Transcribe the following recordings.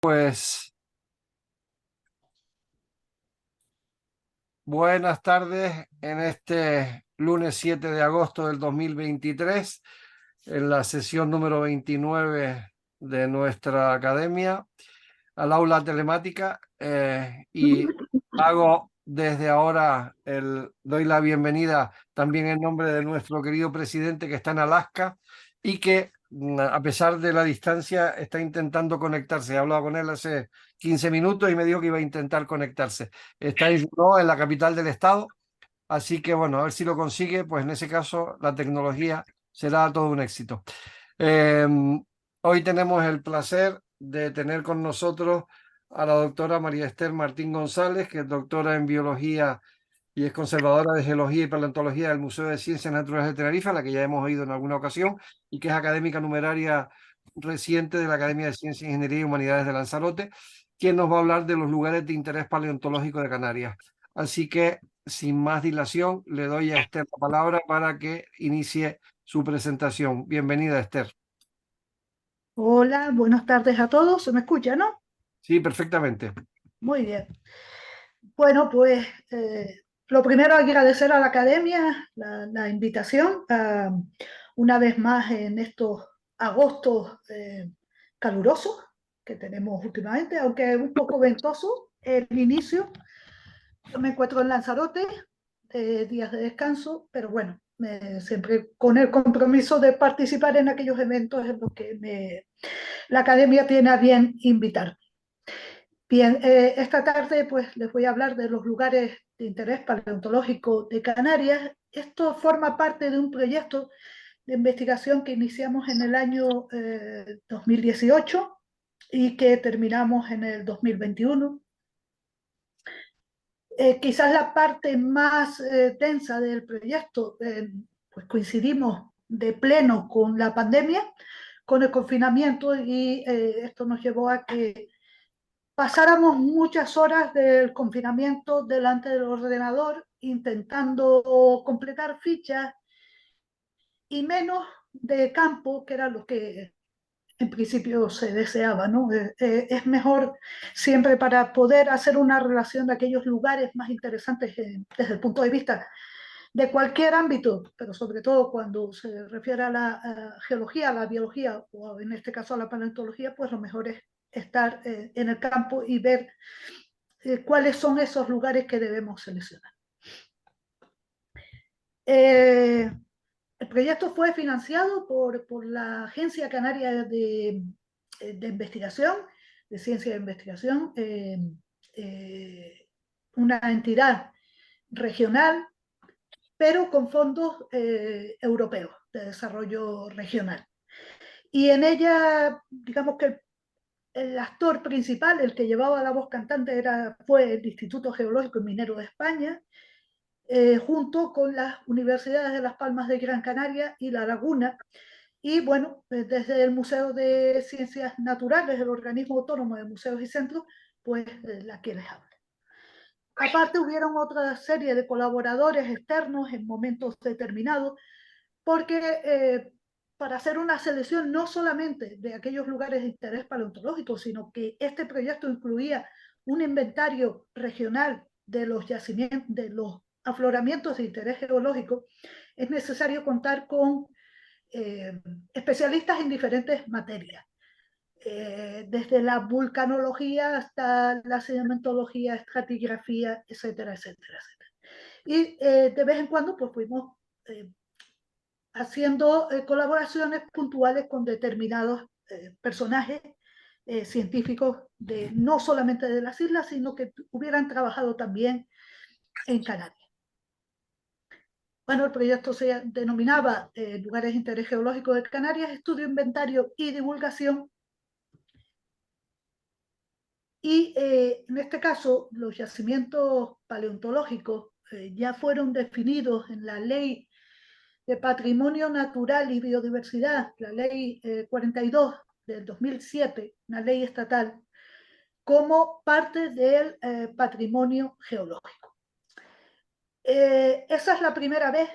Pues buenas tardes en este lunes 7 de agosto del 2023, en la sesión número 29 de nuestra academia, al aula telemática, y hago desde ahora, doy la bienvenida también en nombre de nuestro querido presidente que está en Alaska y que a pesar de la distancia está intentando conectarse. He hablado con él hace 15 minutos y me dijo que iba a intentar conectarse. Está en Juneau, en la capital del estado, así que bueno, a ver si lo consigue, pues en ese caso la tecnología será todo un éxito. Eh, Hoy tenemos el placer de tener con nosotros a la doctora María Esther Martín González, que es doctora en biología y es conservadora de geología y paleontología del Museo de Ciencias Naturales de Tenerife, a la que ya hemos oído en alguna ocasión, y que es académica numeraria reciente de la Academia de Ciencias, Ingeniería y Humanidades de Lanzarote, quien nos va a hablar de los lugares de interés paleontológico de Canarias. Así que, sin más dilación, le doy a Esther la palabra para que inicie su presentación. Bienvenida, Esther. Hola, buenas tardes a todos. ¿Se me escucha, no? Sí, perfectamente. Muy bien. Bueno, pues lo primero hay que agradecer a la academia la invitación una vez más en estos agostos calurosos que tenemos últimamente, aunque un poco ventoso el inicio. Yo me encuentro en Lanzarote, días de descanso, pero bueno, siempre con el compromiso de participar en aquellos eventos en los que la academia tiene a bien invitar. Bien, esta tarde pues les voy a hablar de los lugares de interés paleontológico de Canarias. Esto forma parte de un proyecto de investigación que iniciamos en el año 2018 y que terminamos en el 2021. Quizás la parte más densa del proyecto, pues coincidimos de pleno con la pandemia, con el confinamiento y esto nos llevó a que pasáramos muchas horas del confinamiento delante del ordenador intentando completar fichas y menos de campo, que era lo que en principio se deseaba, ¿no? Es mejor siempre para poder hacer una relación de aquellos lugares más interesantes desde el punto de vista de cualquier ámbito, pero sobre todo cuando se refiere a la geología, a la biología o en este caso a la paleontología, pues lo mejor es estar en el campo y ver cuáles son esos lugares que debemos seleccionar. Eh, el proyecto fue financiado por la Agencia Canaria de Investigación, de Ciencia de Investigación, una entidad regional, pero con fondos europeos de desarrollo regional. Y en ella, digamos que el actor principal, el que llevaba la voz cantante, fue el Instituto Geológico y Minero de España, junto con las universidades de Las Palmas de Gran Canaria y La Laguna. Y bueno, desde el Museo de Ciencias Naturales, el organismo autónomo de museos y centros, pues la que les habla. Aparte, hubieron otra serie de colaboradores externos en momentos determinados, porque para hacer una selección no solamente de aquellos lugares de interés paleontológico, sino que este proyecto incluía un inventario regional de los yacimientos, de los afloramientos de interés geológico, es necesario contar con especialistas en diferentes materias, desde la vulcanología hasta la sedimentología, estratigrafía, etcétera, etcétera, etcétera. Y de vez en cuando pues fuimos haciendo colaboraciones puntuales con determinados personajes científicos no solamente de las islas, sino que hubieran trabajado también en Canarias. Bueno, el proyecto se denominaba Lugares de Interés Geológico de Canarias, Estudio, Inventario y Divulgación. Y en este caso, los yacimientos paleontológicos ya fueron definidos en la Ley de Patrimonio Natural y Biodiversidad, la Ley 42 del 2007, una ley estatal, como parte del patrimonio geológico. Esa es la primera vez,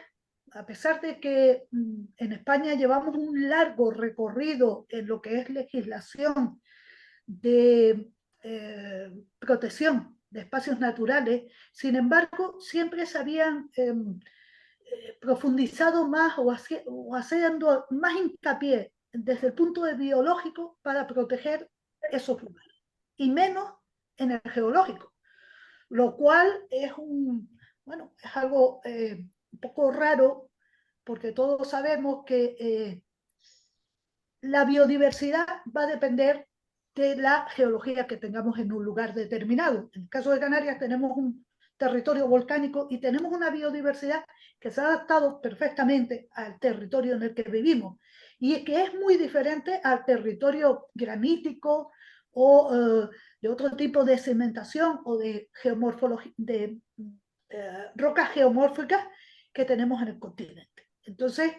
a pesar de que en España llevamos un largo recorrido en lo que es legislación de protección de espacios naturales. Sin embargo, siempre se habían profundizado más o haciendo más hincapié desde el punto de biológico para proteger esos lugares y menos en el geológico, lo cual es bueno, es algo un poco raro, porque todos sabemos que la biodiversidad va a depender de la geología que tengamos en un lugar determinado. En el caso de Canarias tenemos un territorio volcánico y tenemos una biodiversidad que se ha adaptado perfectamente al territorio en el que vivimos y que es muy diferente al territorio granítico o de otro tipo de cementación o de rocas geomórficas que tenemos en el continente. Entonces,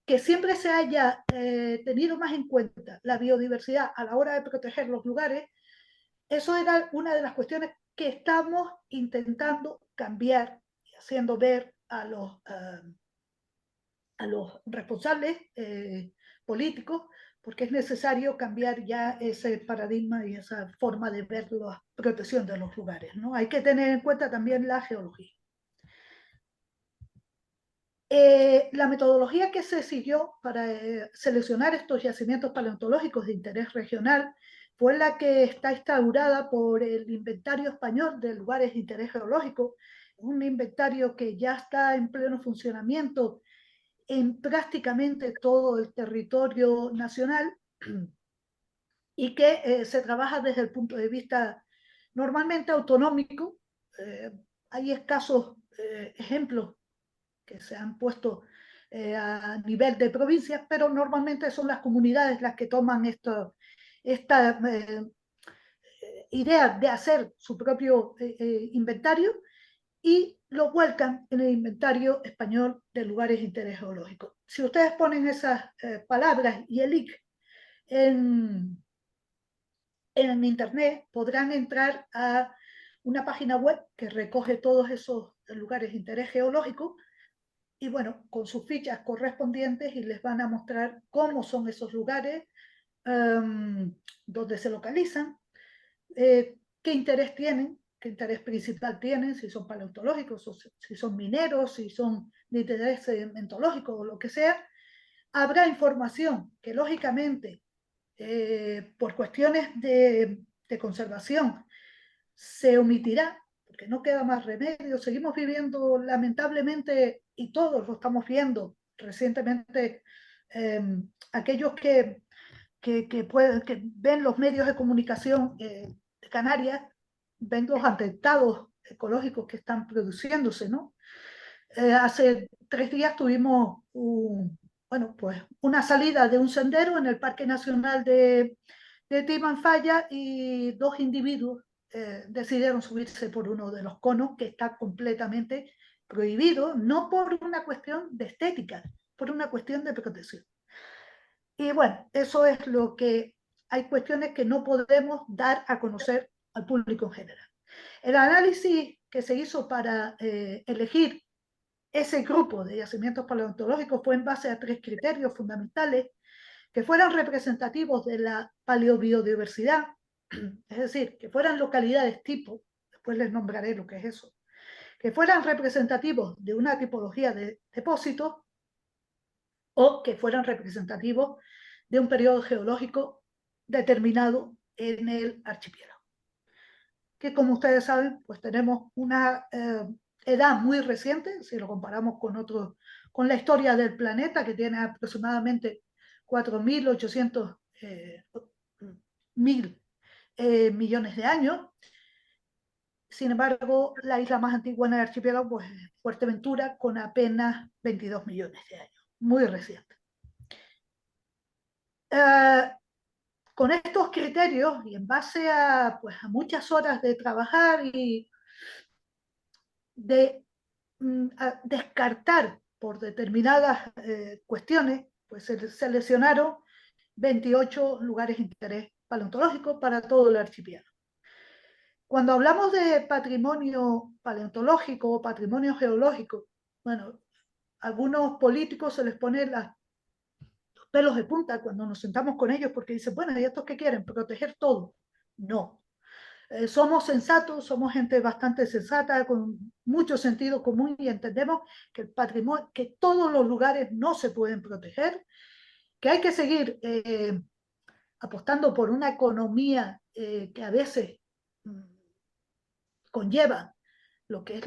que siempre se haya tenido más en cuenta la biodiversidad a la hora de proteger los lugares, eso era una de las cuestiones que estamos intentando cambiar, haciendo ver a los responsables políticos, porque es necesario cambiar ya ese paradigma y esa forma de ver la protección de los lugares, ¿no? Hay que tener en cuenta también la geología. La metodología que se siguió para seleccionar estos yacimientos paleontológicos de interés regional fue la que está instaurada por el Inventario Español de Lugares de Interés Geológico, un inventario que ya está en pleno funcionamiento en prácticamente todo el territorio nacional y que se trabaja desde el punto de vista normalmente autonómico. Hay escasos ejemplos que se han puesto a nivel de provincias, pero normalmente son las comunidades las que toman esta idea de hacer su propio inventario y lo vuelcan en el Inventario Español de Lugares de Interés Geológico. Si ustedes ponen esas palabras y el IC en internet, podrán entrar a una página web que recoge todos esos lugares de interés geológico y bueno, con sus fichas correspondientes y les van a mostrar cómo son esos lugares, dónde se localizan, qué interés tienen, qué interés principal tienen, si son paleontológicos, o si son mineros, si son de interés sedimentológico o lo que sea. Habrá información que lógicamente por cuestiones de conservación se omitirá, porque no queda más remedio. Seguimos viviendo lamentablemente, y todos lo estamos viendo recientemente, aquellos que ven los medios de comunicación de Canarias, ven los atentados ecológicos que están produciéndose, ¿no? Hace 3 días tuvimos bueno, pues una salida de un sendero en el Parque Nacional de Timanfaya y 2 individuos decidieron subirse por uno de los conos que está completamente prohibido, no por una cuestión de estética, por una cuestión de protección. Y bueno, eso es lo que hay cuestiones que no podemos dar a conocer al público en general. El análisis que se hizo para elegir ese grupo de yacimientos paleontológicos fue en base a 3 criterios fundamentales que fueran representativos de la paleobiodiversidad, es decir, que fueran localidades tipo, después les nombraré lo que es eso, que fueran representativos de una tipología de depósitos o que fueran representativos de un periodo geológico determinado en el archipiélago. Que como ustedes saben, pues tenemos una edad muy reciente, si lo comparamos con la historia del planeta, que tiene aproximadamente 4.800 millones de años. Sin embargo, la isla más antigua en el archipiélago pues, es Fuerteventura, con apenas 22 millones de años, muy reciente. Con estos criterios y en base pues, a muchas horas de trabajar y de descartar por determinadas cuestiones, pues se seleccionaron 28 lugares de interés paleontológico para todo el archipiélago. Cuando hablamos de patrimonio paleontológico o patrimonio geológico, bueno, a algunos políticos se les pone los pelos de punta cuando nos sentamos con ellos porque dicen, bueno, ¿y estos qué quieren? ¿Proteger todo? No. Somos sensatos, somos gente bastante sensata, con mucho sentido común y entendemos que el patrimonio, que todos los lugares no se pueden proteger, que hay que seguir apostando por una economía que a veces conlleva lo que es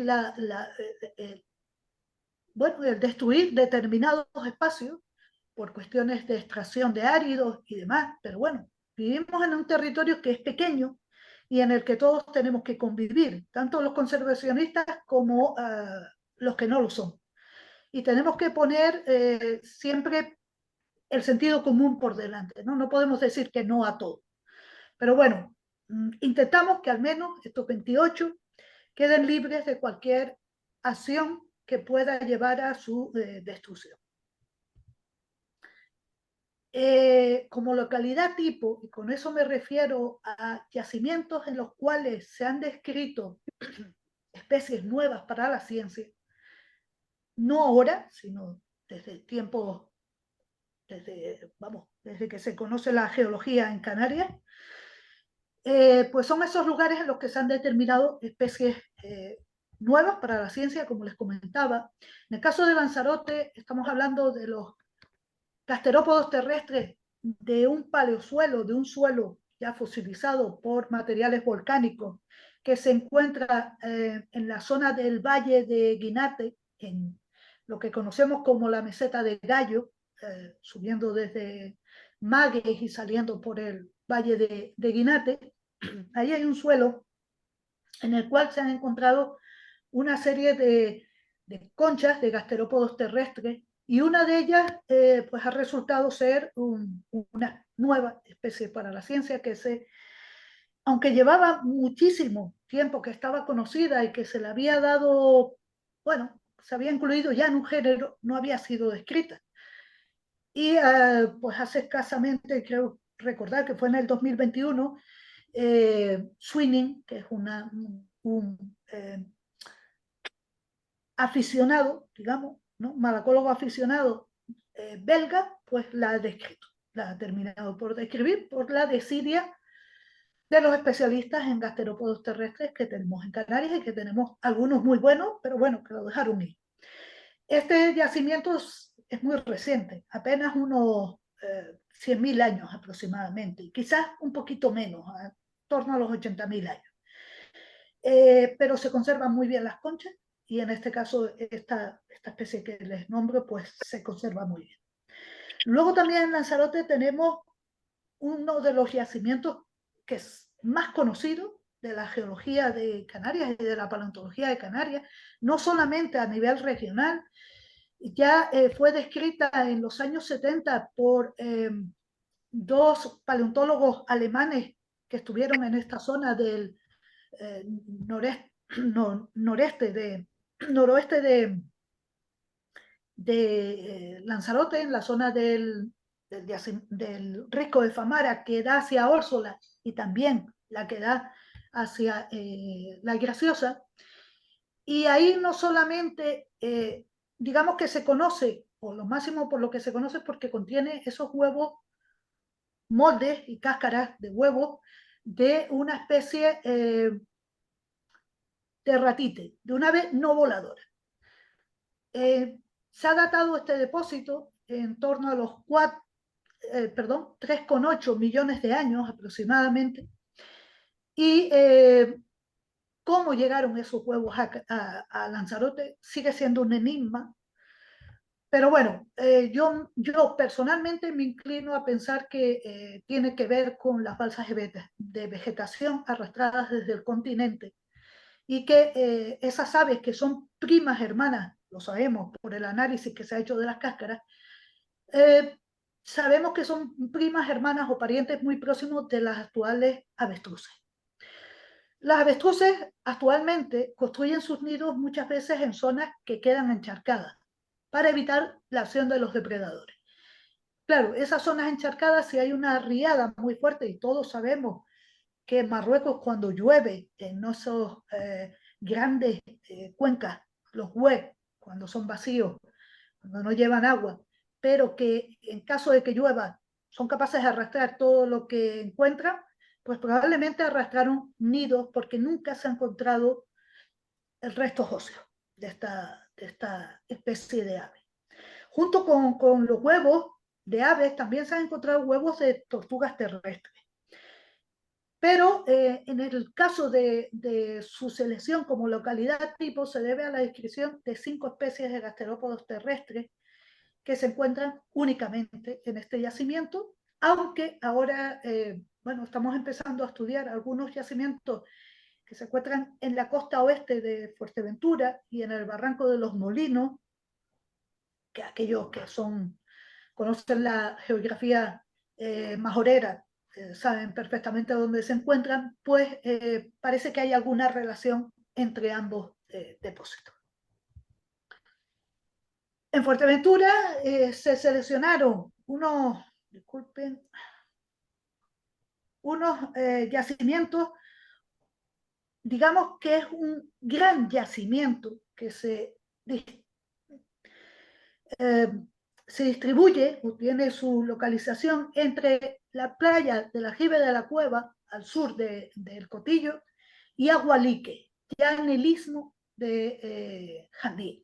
bueno, el destruir determinados espacios por cuestiones de extracción de áridos y demás, pero bueno, vivimos en un territorio que es pequeño y en el que todos tenemos que convivir, tanto los conservacionistas como los que no lo son. Y tenemos que poner siempre el sentido común por delante, ¿no? No podemos decir que no a todo. Pero bueno, intentamos que al menos estos 28 queden libres de cualquier acción que pueda llevar a su destrucción. Como localidad tipo, y con eso me refiero a yacimientos en los cuales se han descrito especies nuevas para la ciencia, no ahora, sino desde tiempos, desde que se conoce la geología en Canarias, pues son esos lugares en los que se han determinado especies nuevas para la ciencia, como les comentaba. En el caso de Lanzarote, estamos hablando de los gasterópodos terrestres de un paleosuelo, de un suelo ya fosilizado por materiales volcánicos, que se encuentra en la zona del Valle de Guinate, en lo que conocemos como la meseta de Gallo, subiendo desde Magues y saliendo por el Valle de Guinate. Ahí hay un suelo en el cual se han encontrado una serie de conchas de gasterópodos terrestres y una de ellas pues ha resultado ser una nueva especie para la ciencia que aunque llevaba muchísimo tiempo que estaba conocida y que se le había dado, bueno, se había incluido ya en un género, no había sido descrita. Y pues hace escasamente, creo recordar que fue en el 2021, Swinning, que es un aficionado, digamos, ¿no? Malacólogo aficionado belga, pues la ha descrito, la ha terminado por describir por la desidia de los especialistas en gasterópodos terrestres que tenemos en Canarias y que tenemos algunos muy buenos, pero bueno, que lo dejaron ir. Este yacimiento es muy reciente, apenas unos 100.000 años aproximadamente, y quizás un poquito menos, en torno a los 80.000 años. Pero se conservan muy bien las conchas y en este caso esta especie que les nombro pues se conserva muy bien. Luego también en Lanzarote tenemos uno de los yacimientos que es más conocido de la geología de Canarias y de la paleontología de Canarias, no solamente a nivel regional, ya fue descrita en los años 70 por dos paleontólogos alemanes que estuvieron en esta zona del noreste, noroeste de Lanzarote, en la zona del Risco de Famara, que da hacia Órsola y también la que da hacia La Graciosa. Y ahí no solamente, digamos que se conoce, o lo máximo por lo que se conoce, porque contiene esos huevos, moldes y cáscaras de huevos de una especie de ratite, de una ave no voladora. Se ha datado este depósito en torno a los 3,8 millones de años aproximadamente. Y cómo llegaron esos huevos a Lanzarote sigue siendo un enigma. Pero bueno, yo personalmente me inclino a pensar que tiene que ver con las balsas de vegetación arrastradas desde el continente y que esas aves que son primas hermanas, lo sabemos por el análisis que se ha hecho de las cáscaras, sabemos que son primas hermanas o parientes muy próximos de las actuales avestruces. Las avestruces actualmente construyen sus nidos muchas veces en zonas que quedan encharcadas para evitar la acción de los depredadores. Claro, esas zonas encharcadas, si hay una riada muy fuerte, y todos sabemos que en Marruecos cuando llueve en esos grandes cuencas, los web, cuando son vacíos, cuando no llevan agua, pero que en caso de que llueva son capaces de arrastrar todo lo que encuentran, pues probablemente arrastraron nidos porque nunca se ha encontrado el resto óseo de esta especie de ave. Junto con los huevos de aves también se han encontrado huevos de tortugas terrestres. Pero en el caso de su selección como localidad tipo se debe a la descripción de 5 especies de gasterópodos terrestres que se encuentran únicamente en este yacimiento, aunque ahora, bueno, estamos empezando a estudiar algunos yacimientos que se encuentran en la costa oeste de Fuerteventura y en el Barranco de los Molinos, que aquellos que conocen la geografía majorera, saben perfectamente dónde se encuentran, pues parece que hay alguna relación entre ambos depósitos. En Fuerteventura se seleccionaron disculpen, unos yacimientos, digamos que es un gran yacimiento que se distribuye o tiene su localización entre la playa del Aljibe de la Cueva, al sur del Cotillo, y Agualique, ya en el istmo de Jandía,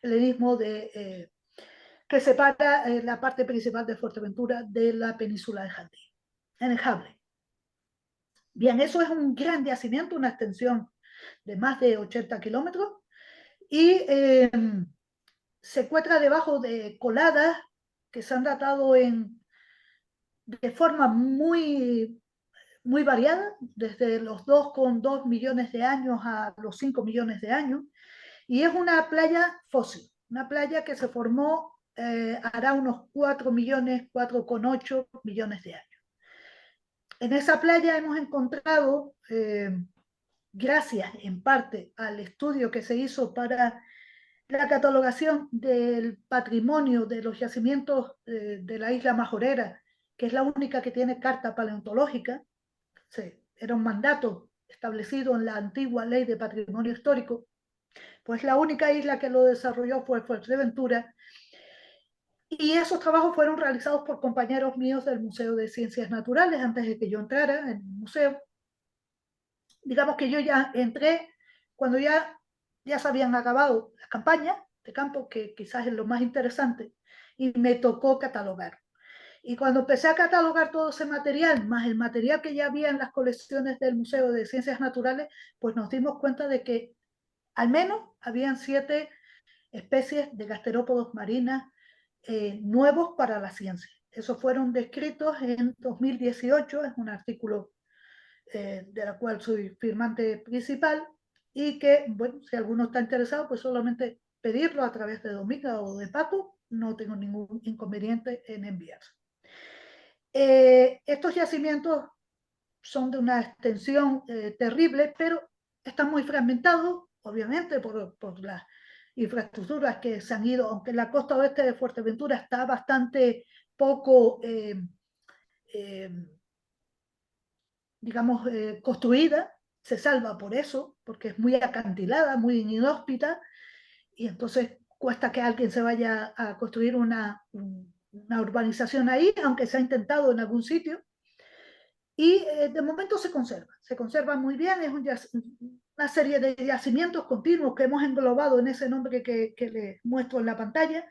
el istmo que separa la parte principal de Fuerteventura de la península de Jandía, en el Jable. Bien, eso es un gran yacimiento, una extensión de más de 80 kilómetros, y se encuentra debajo de coladas que se han datado de forma muy variada, desde los 2,2 millones de años a los 5 millones de años, y es una playa fósil, una playa que se formó hará unos 4 millones, 4,8 millones de años. En esa playa hemos encontrado, gracias en parte al estudio que se hizo para la catalogación del patrimonio de los yacimientos de la isla Majorera, que es la única que tiene carta paleontológica, sí, era un mandato establecido en la antigua ley de patrimonio histórico, pues la única isla que lo desarrolló fue Fuerteventura, y esos trabajos fueron realizados por compañeros míos del Museo de Ciencias Naturales antes de que yo entrara en el museo. Digamos que yo ya entré cuando ya se habían acabado las campañas de campo, que quizás es lo más interesante, y me tocó catalogar. Y cuando empecé a catalogar todo ese material, más el material que ya había en las colecciones del Museo de Ciencias Naturales, pues nos dimos cuenta de que al menos habían 7 especies de gasterópodos marinas nuevos para la ciencia. Esos fueron descritos en 2018, es un artículo de la cual soy firmante principal, y que, bueno, si alguno está interesado, pues solamente pedirlo a través de Dominga o de Paco, no tengo ningún inconveniente en enviarse. Estos yacimientos son de una extensión terrible, pero están muy fragmentados, obviamente, por las infraestructuras que se han ido, aunque la costa oeste de Fuerteventura está bastante poco digamos, construida, se salva por eso, porque es muy acantilada, muy inhóspita, y entonces cuesta que alguien se vaya a construir una urbanización ahí, aunque se ha intentado en algún sitio, y de momento se conserva muy bien, es una serie de yacimientos continuos que hemos englobado en ese nombre que les muestro en la pantalla,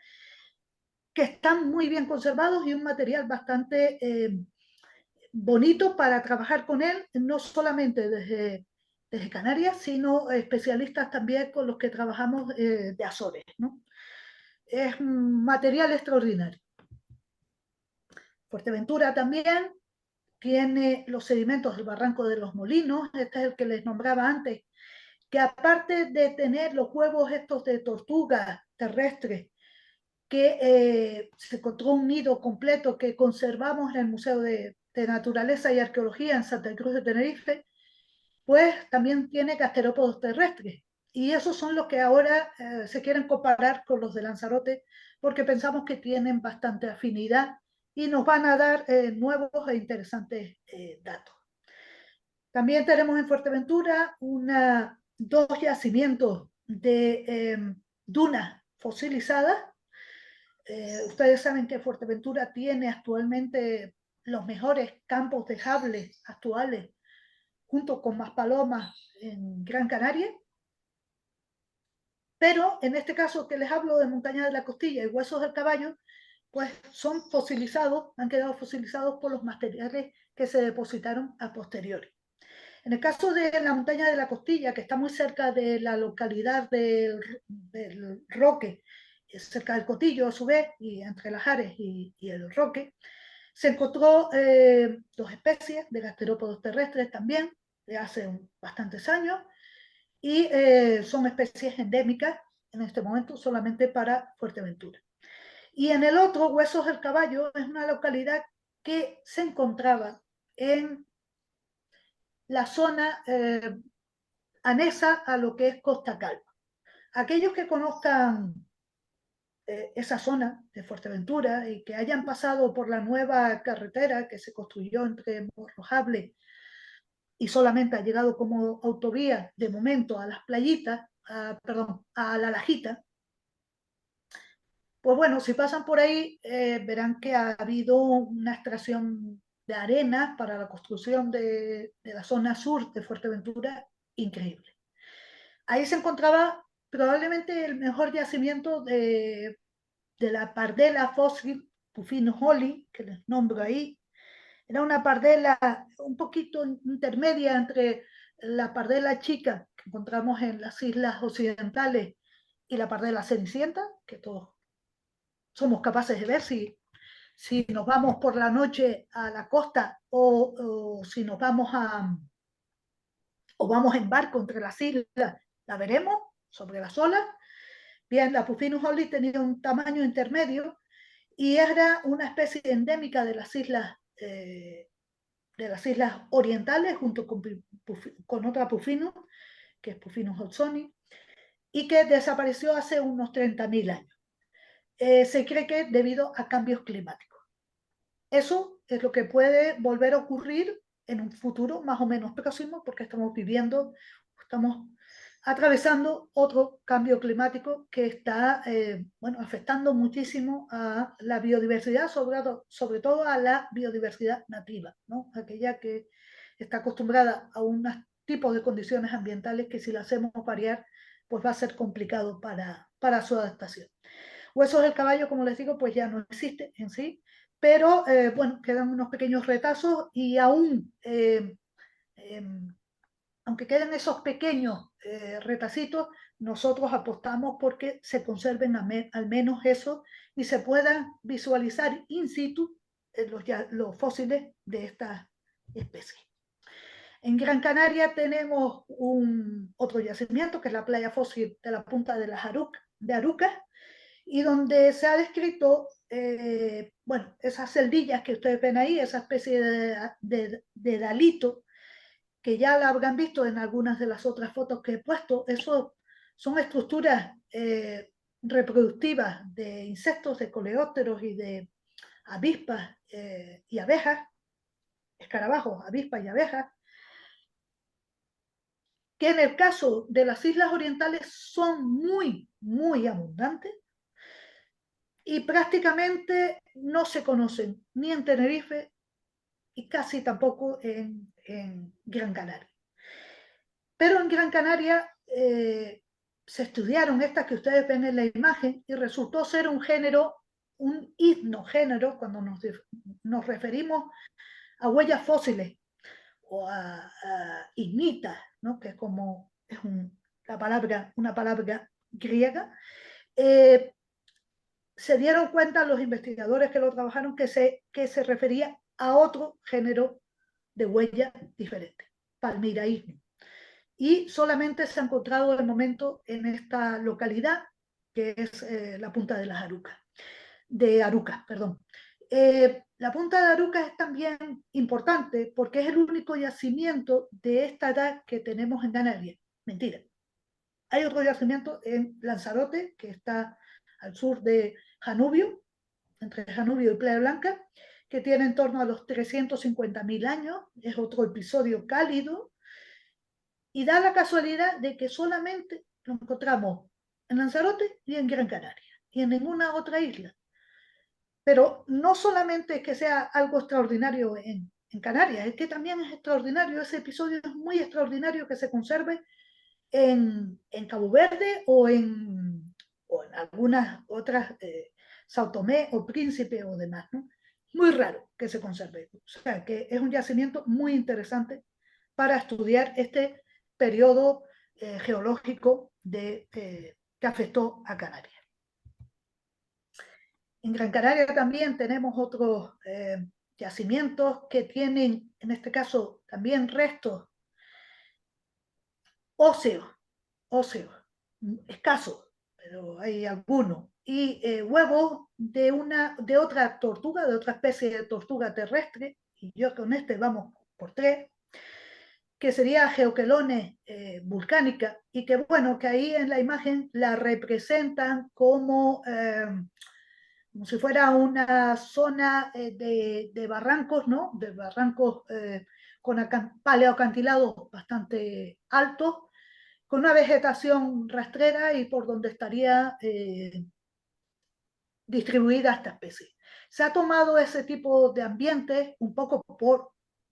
que están muy bien conservados y un material bastante bonito para trabajar con él, no solamente desde Canarias, sino especialistas también con los que trabajamos de Azores, ¿no? Es un material extraordinario. Fuerteventura también tiene los sedimentos del Barranco de los Molinos, este es el que les nombraba antes, que aparte de tener los huevos estos de tortuga terrestre, que se encontró un nido completo que conservamos en el Museo de Naturaleza y Arqueología en Santa Cruz de Tenerife, pues también tiene gasterópodos terrestres. Y esos son los que ahora se quieren comparar con los de Lanzarote, porque pensamos que tienen bastante afinidad y nos van a dar nuevos e interesantes datos. También tenemos en Fuerteventura 2 yacimientos de dunas fosilizadas, Ustedes saben que Fuerteventura tiene actualmente los mejores campos de sable actuales, junto con Maspalomas en Gran Canaria. Pero en este caso que les hablo de Montaña de la Costilla y Huesos del Caballo, pues son fosilizados, han quedado fosilizados por los materiales que se depositaron a posteriori. En el caso de la Montaña de la Costilla, que está muy cerca de la localidad del Roque, cerca del Cotillo a su vez, y entre las Ares y el Roque, se encontró dos especies de gasterópodos terrestres también, de hace bastantes años, y son especies endémicas en este momento solamente para Fuerteventura. Y en el otro, Huesos del Caballo, es una localidad que se encontraba en la zona anexa a lo que es Costa Calma. Aquellos que conozcan esa zona de Fuerteventura y que hayan pasado por la nueva carretera que se construyó entre Morrojable y solamente ha llegado como autovía de momento a las playitas, perdón, a la Lajita, pues bueno, si pasan por ahí verán que ha habido una extracción de arena para la construcción de la zona sur de Fuerteventura increíble. Ahí se encontraba probablemente el mejor yacimiento de la pardela fósil Puffin Holly, que les nombro ahí. Era una pardela un poquito intermedia entre la pardela chica que encontramos en las islas occidentales y la pardela cenicienta, que todos somos capaces de ver si nos vamos por la noche a la costa o si nos vamos o vamos en barco entre las islas, la veremos sobre las olas. Bien, la Puffinus holly tenía un tamaño intermedio y era una especie endémica de las islas orientales, junto con otra Puffinus, que es Puffinus hodgsoni, y que desapareció hace unos 30.000 años. Se cree que debido a cambios climáticos. Eso es lo que puede volver a ocurrir en un futuro más o menos próximo, porque estamos atravesando otro cambio climático que está bueno, afectando muchísimo a la biodiversidad, sobre todo a la biodiversidad nativa, ¿no? Aquella que está acostumbrada a unos tipos de condiciones ambientales que si la hacemos variar, pues va a ser complicado para su adaptación. Huesos del Caballo, como les digo, pues ya no existe en sí, pero bueno, quedan unos pequeños retazos y aún aunque queden esos pequeños retacitos, nosotros apostamos porque se conserven al menos eso y se puedan visualizar in situ los fósiles de esta especie. En Gran Canaria tenemos otro yacimiento, que es la playa fósil de la punta de Arucas, y donde se ha descrito, bueno, esas celdillas que ustedes ven ahí, esa especie de dalito, que ya la habrán visto en algunas de las otras fotos que he puesto. Eso son estructuras reproductivas de insectos, de coleópteros y de avispas y abejas, escarabajos, avispas y abejas, que en el caso de las islas orientales son muy, muy abundantes y prácticamente no se conocen ni en Tenerife y casi tampoco en Gran Canaria. Pero en Gran Canaria se estudiaron estas que ustedes ven en la imagen y resultó ser un género, un hipnogénero, cuando nos referimos a huellas fósiles o a ignitas, ¿no? Que es como una palabra griega. Se dieron cuenta los investigadores que lo trabajaron que se refería a otro género de huella diferente, Palmyra ignea. Y solamente se ha encontrado de momento en esta localidad, que es la punta de las Arucas, perdón. La punta de Arucas es también importante porque es el único yacimiento de esta edad que tenemos en Canarias. Mentira. Hay otro yacimiento en Lanzarote, que está al sur de Janubio, entre Janubio y Playa Blanca, que tiene en torno a los 350.000 años. Es otro episodio cálido. Y da la casualidad de que solamente lo encontramos en Lanzarote y en Gran Canaria, y en ninguna otra isla. Pero no solamente es que sea algo extraordinario en Canarias, es que también es extraordinario, ese episodio es muy extraordinario que se conserve en Cabo Verde o en algunas otras, Sao Tomé o Príncipe o demás, ¿no? Muy raro que se conserve. O sea, que es un yacimiento muy interesante para estudiar este periodo geológico que afectó a Canarias. En Gran Canaria también tenemos otros yacimientos que tienen, en este caso, también restos óseos, óseos, escasos, pero hay algunos, y huevos de otra tortuga, de otra especie de tortuga terrestre, y yo con este vamos por tres, que sería Geoquelones vulcánica, y que bueno, que ahí en la imagen la representan como si fuera una zona de barrancos, ¿no? De barrancos con paleoacantilados bastante altos, con una vegetación rastrera y por donde estaría distribuida esta especie. Se ha tomado ese tipo de ambientes un poco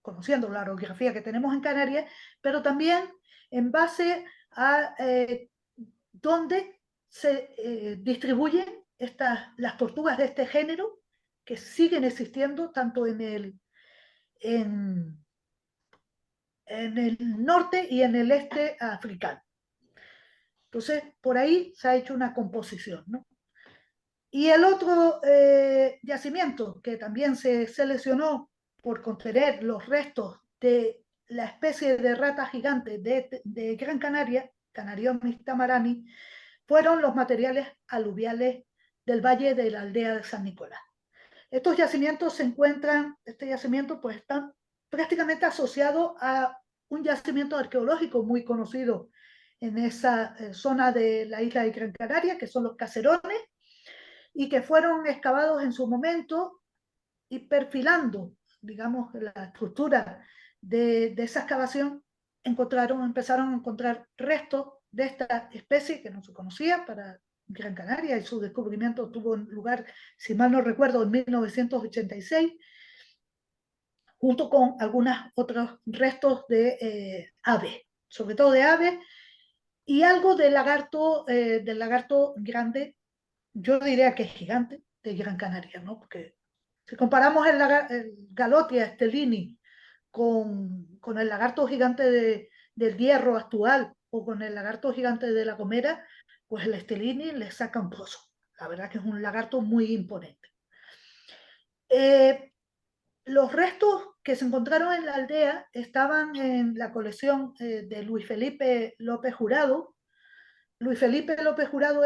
conociendo la orografía que tenemos en Canarias, pero también en base a dónde se distribuyen las tortugas de este género que siguen existiendo tanto en, en el norte y en el este africano. Entonces, por ahí se ha hecho una composición, ¿no? Y el otro yacimiento que también se seleccionó por contener los restos de la especie de rata gigante de Gran Canaria, Canariomis tamarani, fueron los materiales aluviales del valle de la aldea de San Nicolás. Estos yacimientos se encuentran, este yacimiento pues está prácticamente asociado a un yacimiento arqueológico muy conocido en esa zona de la isla de Gran Canaria, que son los caserones, y que fueron excavados en su momento y perfilando, digamos, la estructura de esa excavación, empezaron a encontrar restos de esta especie que no se conocía para Gran Canaria, y su descubrimiento tuvo lugar, si mal no recuerdo, en 1986, junto con algunos otros restos de aves, sobre todo de aves, y algo del lagarto grande, yo diría que es gigante, de Gran Canaria, ¿no? Porque si comparamos el Galotia stellini con el lagarto gigante del Hierro actual o con el lagarto gigante de La Gomera, pues el stellini le saca un pozo. La verdad que es un lagarto muy imponente. Los restos que se encontraron en la aldea estaban en la colección de Luis Felipe López Jurado. Luis Felipe López Jurado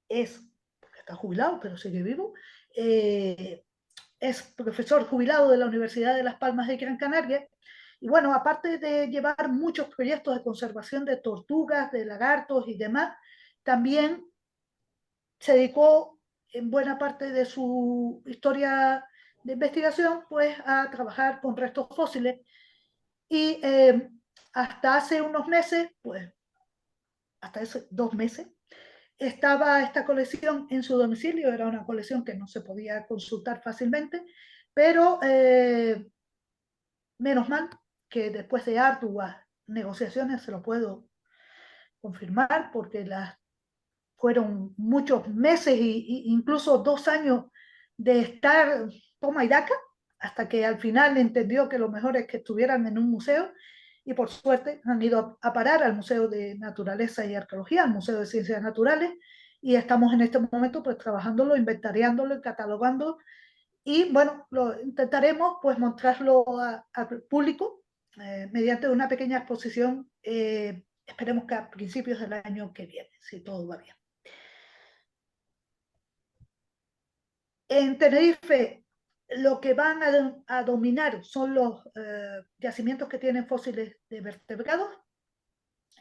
porque está jubilado, pero sigue vivo, es profesor jubilado de la Universidad de Las Palmas de Gran Canaria. Y bueno, aparte de llevar muchos proyectos de conservación de tortugas, de lagartos y demás, también se dedicó en buena parte de su historia de investigación pues a trabajar con restos fósiles y hasta hace unos meses, pues hasta hace 2 meses, estaba esta colección en su domicilio, era una colección que no se podía consultar fácilmente, pero menos mal que después de arduas negociaciones, se lo puedo confirmar, porque fueron muchos meses e incluso 2 años de estar toma y daca, hasta que al final entendió que lo mejor es que estuvieran en un museo, y por suerte han ido a parar al Museo de Naturaleza y Arqueología, al Museo de Ciencias Naturales, y estamos en este momento pues trabajándolo, inventariándolo y catalogando, y bueno, intentaremos pues mostrarlo al público mediante una pequeña exposición, esperemos que a principios del año que viene, si todo va bien. En Tenerife lo que van a dominar son los yacimientos que tienen fósiles de vertebrados,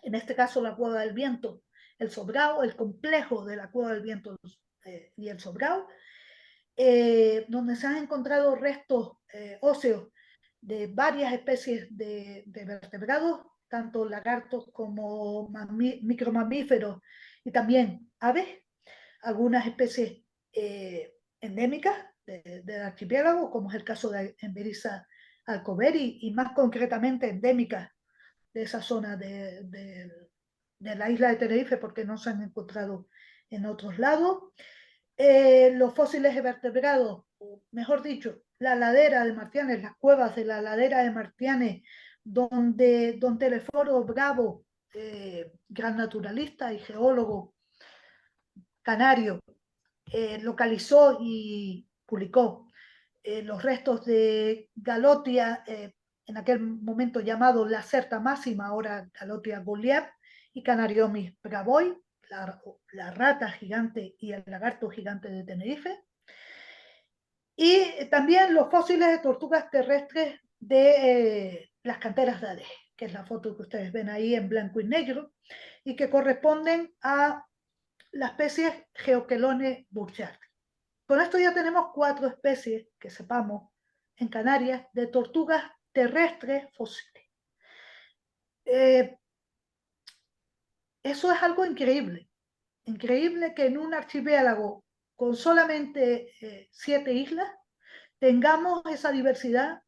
en este caso la Cueva del Viento, el Sobrao, el complejo de la Cueva del Viento y el Sobrao, donde se han encontrado restos óseos de varias especies de vertebrados, tanto lagartos como micromamíferos y también aves, algunas especies endémicas del archipiélago, como es el caso de Emberiza Alcover, y más concretamente endémicas de esa zona de la isla de Tenerife, porque no se han encontrado en otros lados. Los fósiles de vertebrados, o mejor dicho, la ladera de Martianes, las cuevas de la ladera de Martianes, donde Don Teleforo Bravo, gran naturalista y geólogo canario, localizó y publicó los restos de Galotia, en aquel momento llamado Lacerta máxima, ahora Galotia Goliath, y Canariomis bravoi, la rata gigante y el lagarto gigante de Tenerife. Y también los fósiles de tortugas terrestres de las canteras de Adeje, que es la foto que ustedes ven ahí en blanco y negro, y que corresponden a la especie Geoquelone burchardi. Con esto ya tenemos 4 especies, que sepamos, en Canarias, de tortugas terrestres fósiles. Eso es algo increíble. Increíble que en un archipiélago con solamente 7 islas tengamos esa diversidad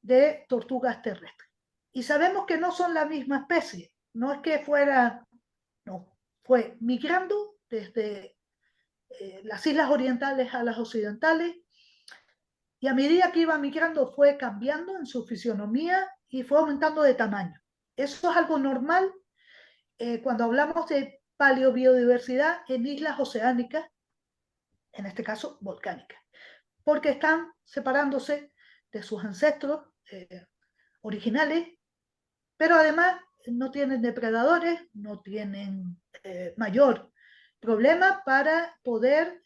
de tortugas terrestres. Y sabemos que no son la misma especie. No es que fuera, no, fue migrando desde las islas orientales a las occidentales, y a medida que iba migrando fue cambiando en su fisionomía y fue aumentando de tamaño. Eso es algo normal cuando hablamos de paleobiodiversidad en islas oceánicas, en este caso volcánicas, porque están separándose de sus ancestros originales, pero además no tienen depredadores, no tienen mayor problema para poder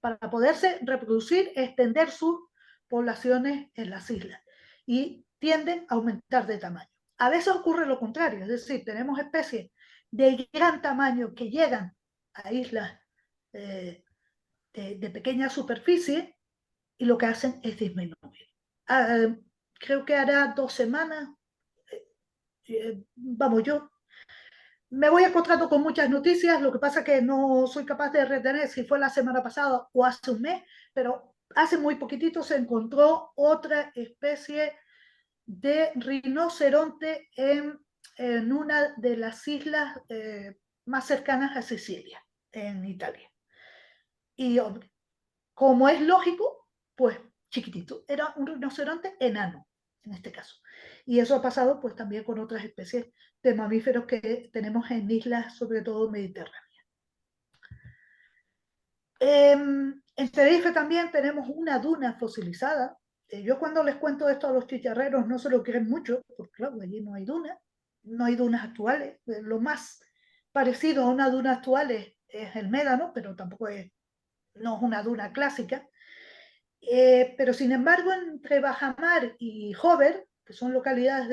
para poderse reproducir, extender sus poblaciones en las islas, y tienden a aumentar de tamaño. A veces ocurre lo contrario, es decir, tenemos especies de gran tamaño que llegan a islas de pequeña superficie y lo que hacen es disminuir. Creo que hará 2 semanas, vamos, yo me voy encontrando con muchas noticias, lo que pasa es que no soy capaz de retener si fue la semana pasada o hace un mes, pero hace muy poquitito se encontró otra especie de rinoceronte en una de las islas más cercanas a Sicilia, en Italia. Y como es lógico, pues chiquitito, era un rinoceronte enano en este caso. Y eso ha pasado pues también con otras especies de mamíferos que tenemos en islas, sobre todo mediterráneas. En Tenerife también tenemos una duna fosilizada. Yo cuando les cuento esto a los chicharreros no se lo creen mucho, porque claro, allí no hay dunas, no hay dunas actuales. Lo más parecido a una duna actual es el médano, pero tampoco no es una duna clásica. Pero sin embargo, entre Bajamar y Jover, que son localidades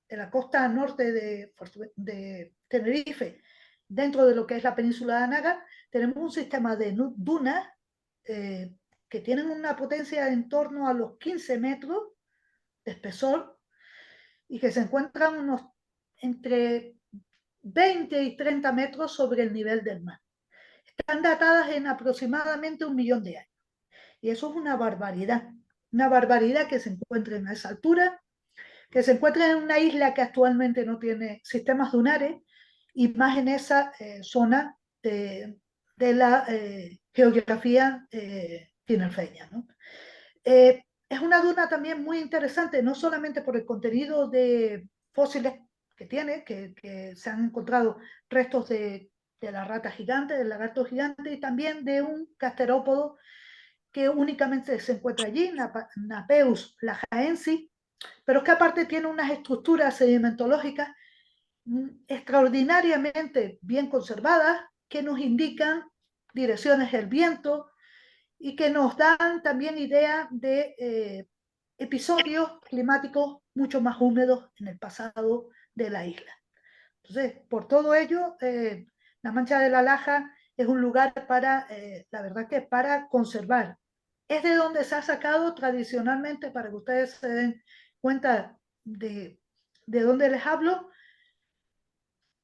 de la costa norte de Tenerife, dentro de lo que es la península de Anaga, tenemos un sistema de dunas que tienen una potencia en torno a los 15 metros de espesor y que se encuentran entre 20 y 30 metros sobre el nivel del mar. Están datadas en aproximadamente 1 millón de años. Y eso es una barbaridad que se encuentren a esa altura, que se encuentren en una isla que actualmente no tiene sistemas dunares, y más en esa zona de la geografía tinerfeña, ¿no? Es una duna también muy interesante, no solamente por el contenido de fósiles que tiene, que se han encontrado restos de la rata gigante, del lagarto gigante, y también de un gasterópodo que únicamente se encuentra allí, Napeus lajaensis, pero es que aparte tiene unas estructuras sedimentológicas extraordinariamente bien conservadas que nos indican direcciones del viento y que nos dan también idea de episodios climáticos mucho más húmedos en el pasado de la isla. Entonces, por todo ello, la Mancha de la Laja es un lugar para, la verdad que para conservar. Es de donde se ha sacado tradicionalmente, para que ustedes se den cuenta de dónde les hablo,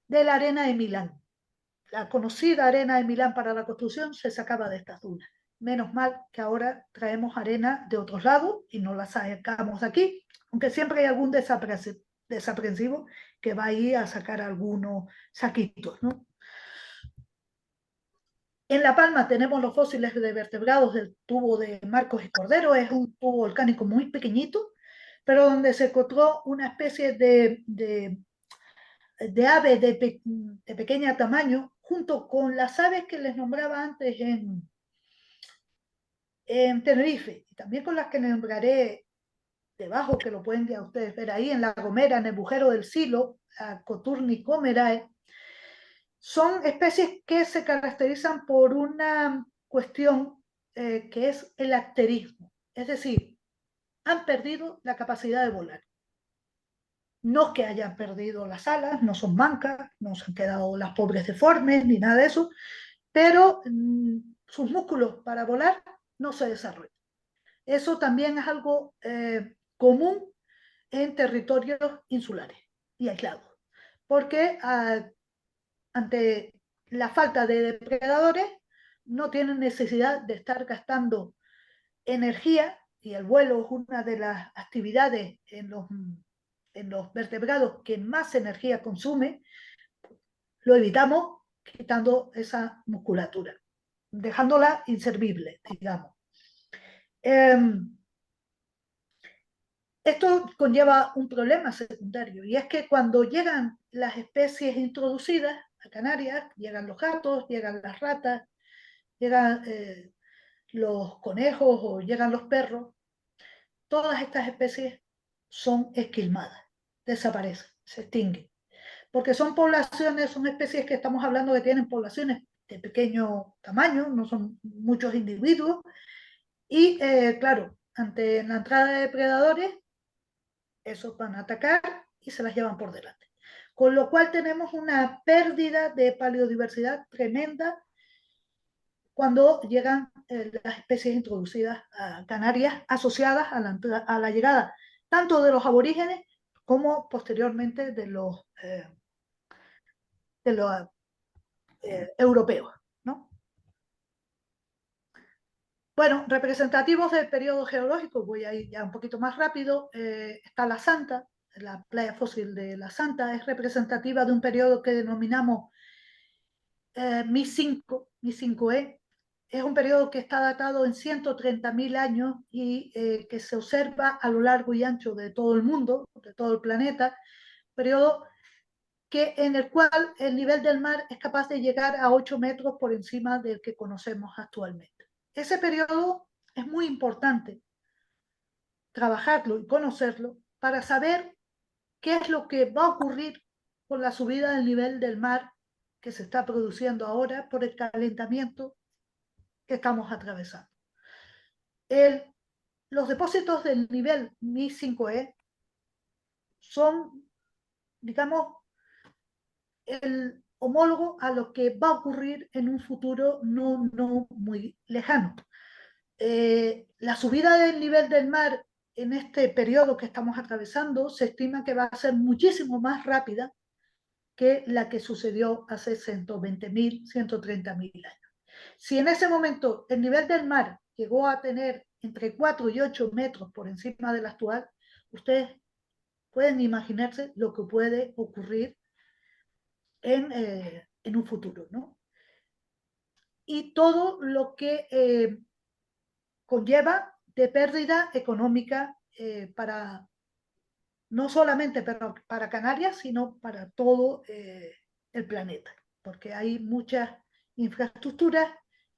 de la arena de Milán. la conocida arena de Milán para la construcción se sacaba de estas dunas. Menos mal que ahora traemos arena de otros lados y no la sacamos de aquí, aunque siempre hay algún desaprensivo que va a ir a sacar algunos saquitos, ¿no? En La Palma tenemos los fósiles de vertebrados del tubo de Marcos y Cordero, es un tubo volcánico muy pequeñito, pero donde se encontró una especie de ave de pequeño tamaño, junto con las aves que les nombraba antes en Tenerife, y también con las que nombraré debajo, que lo pueden ya ustedes ver ahí en La Gomera, en el bujero del Silo, a Coturnicomerae. Son especies que se caracterizan por una cuestión que es el acterismo, es decir, han perdido la capacidad de volar. No es que hayan perdido las alas, no son mancas, no se han quedado las pobres deformes, ni nada de eso, pero sus músculos para volar no se desarrollan. Eso también es algo común en territorios insulares y aislados, porque ante la falta de depredadores no tienen necesidad de estar gastando energía, y el vuelo es una de las actividades en los vertebrados que más energía consume. Lo evitamos quitando esa musculatura, dejándola inservible, digamos. Esto conlleva un problema secundario, y es que cuando llegan las especies introducidas a Canarias, llegan los gatos, llegan las ratas, llegan los conejos o llegan los perros, todas estas especies son esquilmadas, desaparecen, se extinguen, porque son poblaciones, son especies que estamos hablando que tienen poblaciones de pequeño tamaño, no son muchos individuos, y claro, ante la entrada de depredadores, esos van a atacar y se las llevan por delante. Con lo cual tenemos una pérdida de paleodiversidad tremenda cuando llegan las especies introducidas a Canarias asociadas a la llegada tanto de los aborígenes como posteriormente de los europeos, ¿no? Bueno, representativos del periodo geológico, voy a ir ya un poquito más rápido. Está la Santa, la playa fósil de la Santa es representativa de un periodo que denominamos Mi 5E. Es un periodo que está datado en 130.000 años y que se observa a lo largo y ancho de todo el mundo, de todo el planeta, periodo en el cual el nivel del mar es capaz de llegar a 8 metros por encima del que conocemos actualmente. Ese periodo es muy importante trabajarlo y conocerlo para saber qué es lo que va a ocurrir con la subida del nivel del mar que se está produciendo ahora por el calentamiento que estamos atravesando. Los depósitos del nivel Mi 5E son, digamos, el homólogo a lo que va a ocurrir en un futuro no muy lejano. La subida del nivel del mar en este periodo que estamos atravesando se estima que va a ser muchísimo más rápida que la que sucedió hace 120.000, 130.000 años. Si en ese momento el nivel del mar llegó a tener entre 4 y 8 metros por encima del actual, ustedes pueden imaginarse lo que puede ocurrir en un futuro, ¿no? Y todo lo que conlleva de pérdida económica para no solamente para Canarias, sino para todo el planeta, porque hay muchas infraestructuras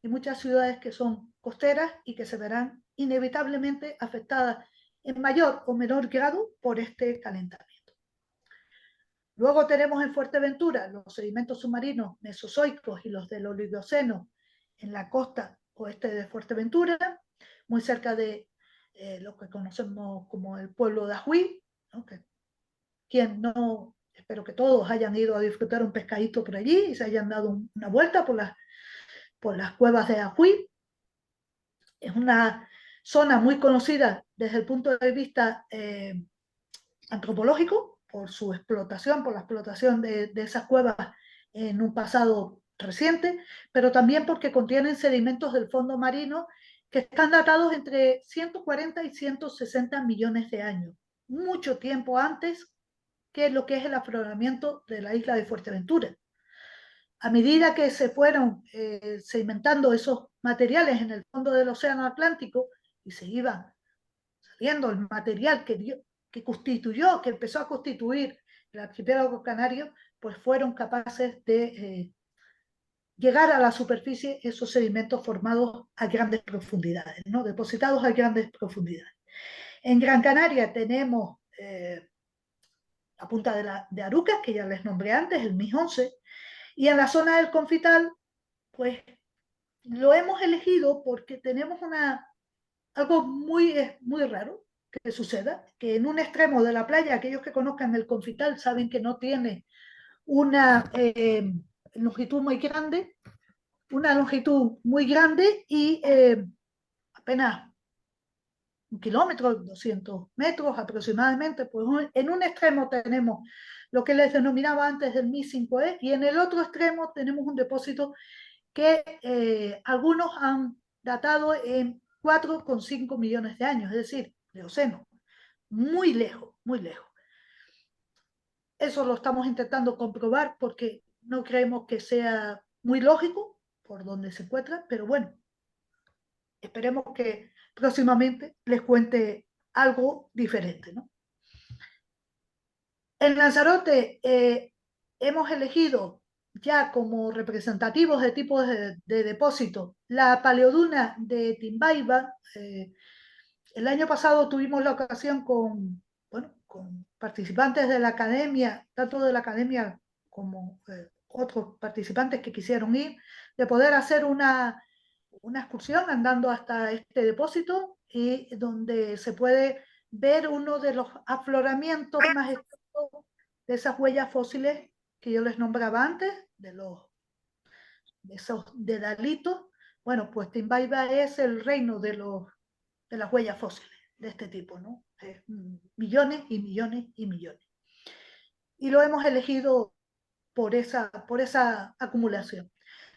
y muchas ciudades que son costeras y que se verán inevitablemente afectadas en mayor o menor grado por este calentamiento. Luego tenemos en Fuerteventura los sedimentos submarinos mesozoicos y los del Oligoceno en la costa oeste de Fuerteventura, muy cerca de lo que conocemos como el pueblo de Ajuí, ¿no? Quien no, espero que todos hayan ido a disfrutar un pescadito por allí y se hayan dado una vuelta por las cuevas de Ajuí. Es una zona muy conocida desde el punto de vista antropológico por su explotación, por la explotación de esas cuevas en un pasado reciente, pero también porque contienen sedimentos del fondo marino que están datados entre 140 y 160 millones de años, mucho tiempo antes que lo que es el afloramiento de la isla de Fuerteventura. A medida que se fueron sedimentando esos materiales en el fondo del Océano Atlántico y se iba saliendo el material que constituyó, que empezó a constituir el archipiélago canario, pues fueron capaces de llegar a la superficie esos sedimentos formados a grandes profundidades, ¿no? Depositados a grandes profundidades. En Gran Canaria tenemos la punta de Arucas, que ya les nombré antes, el MIS 11, y en la zona del Confital, pues lo hemos elegido porque tenemos algo muy raro que suceda, que en un extremo de la playa, aquellos que conozcan el Confital saben que no tiene una longitud muy grande, y apenas 1 kilómetro, 200 metros aproximadamente, pues en un extremo tenemos lo que les denominaba antes el MI 5E y en el otro extremo tenemos un depósito que algunos han datado en 4,5 millones de años, es decir, Eoceno, muy lejos, muy lejos. Eso lo estamos intentando comprobar porque no creemos que sea muy lógico por donde se encuentra, pero bueno, esperemos que próximamente les cuente algo diferente, ¿no? En Lanzarote hemos elegido ya como representativos de tipos de depósito la paleoduna de Timbayba. El año pasado tuvimos la ocasión bueno, con participantes de la academia, tanto de la academia como otros participantes que quisieron ir, de poder hacer una excursión andando hasta este depósito y donde se puede ver uno de los afloramientos más extensos de esas huellas fósiles que yo les nombraba antes, de esos dedalitos. Bueno, pues Timbayba es el reino de las huellas fósiles de este tipo, ¿no? Millones y millones y millones. Y lo hemos elegido por esa acumulación.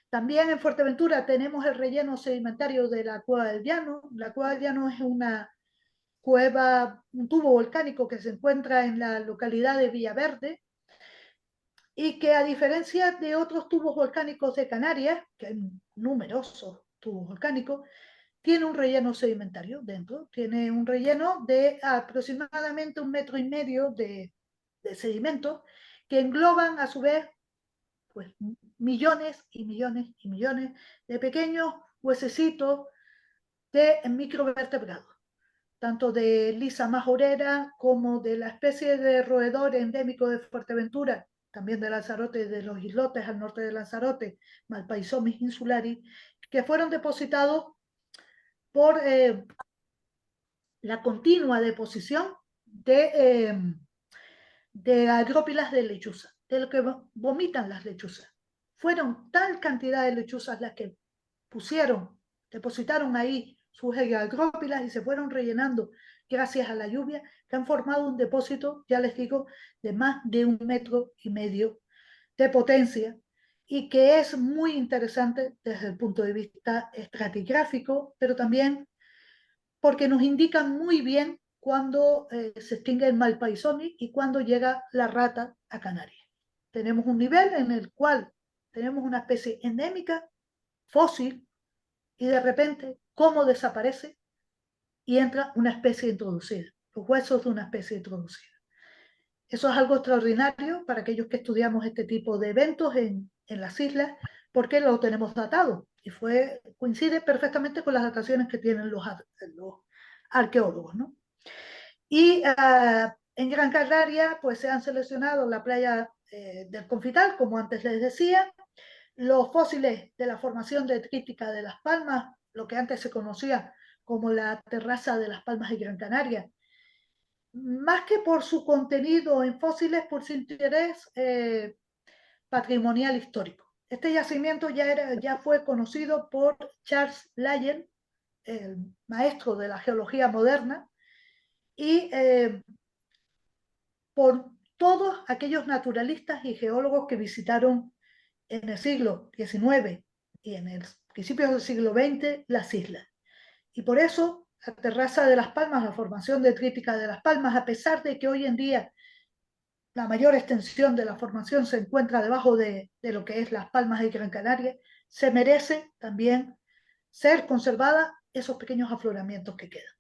También en Fuerteventura tenemos el relleno sedimentario de la Cueva del Llano. La Cueva del Llano es una cueva, un tubo volcánico que se encuentra en la localidad de Villaverde y que a diferencia de otros tubos volcánicos de Canarias, que hay numerosos tubos volcánicos, tiene un relleno sedimentario dentro, tiene un relleno de aproximadamente 1,5 metros de sedimentos que engloban a su vez pues, millones y millones y millones de pequeños huesecitos de microvertebrados, tanto de Lisa majorera como de la especie de roedor endémico de Fuerteventura, también de Lanzarote, de los islotes al norte de Lanzarote, Malpaisomis insularis, que fueron depositados por la continua deposición de agrópilas de lechuza, de lo que vomitan las lechuzas. Fueron tal cantidad de lechuzas las que depositaron ahí sus agrópilas y se fueron rellenando gracias a la lluvia, que han formado un depósito, ya les digo, de más de 1,5 metros de potencia y que es muy interesante desde el punto de vista estratigráfico, pero también porque nos indican muy bien cuando se extingue el Malpaisoni y cuando llega la rata a Canarias. Tenemos un nivel en el cual tenemos una especie endémica, fósil, y de repente, ¿cómo desaparece? Y entra una especie introducida, los huesos de una especie introducida. Eso es algo extraordinario para aquellos que estudiamos este tipo de eventos en las islas, porque lo tenemos datado y coincide perfectamente con las dataciones que tienen los arqueólogos, ¿no? Y en Gran Canaria pues se han seleccionado la playa del Confital, como antes les decía, los fósiles de la formación detrítica de Las Palmas, lo que antes se conocía como la terraza de Las Palmas de Gran Canaria, más que por su contenido en fósiles, por su interés patrimonial histórico. Este yacimiento ya fue conocido por Charles Lyell, el maestro de la geología moderna, y por todos aquellos naturalistas y geólogos que visitaron en el siglo XIX y en el principio del siglo XX las islas. Y por eso la terraza de Las Palmas, la formación detrítica de Las Palmas, a pesar de que hoy en día la mayor extensión de la formación se encuentra debajo de lo que es Las Palmas de Gran Canaria, se merece también ser conservada esos pequeños afloramientos que quedan.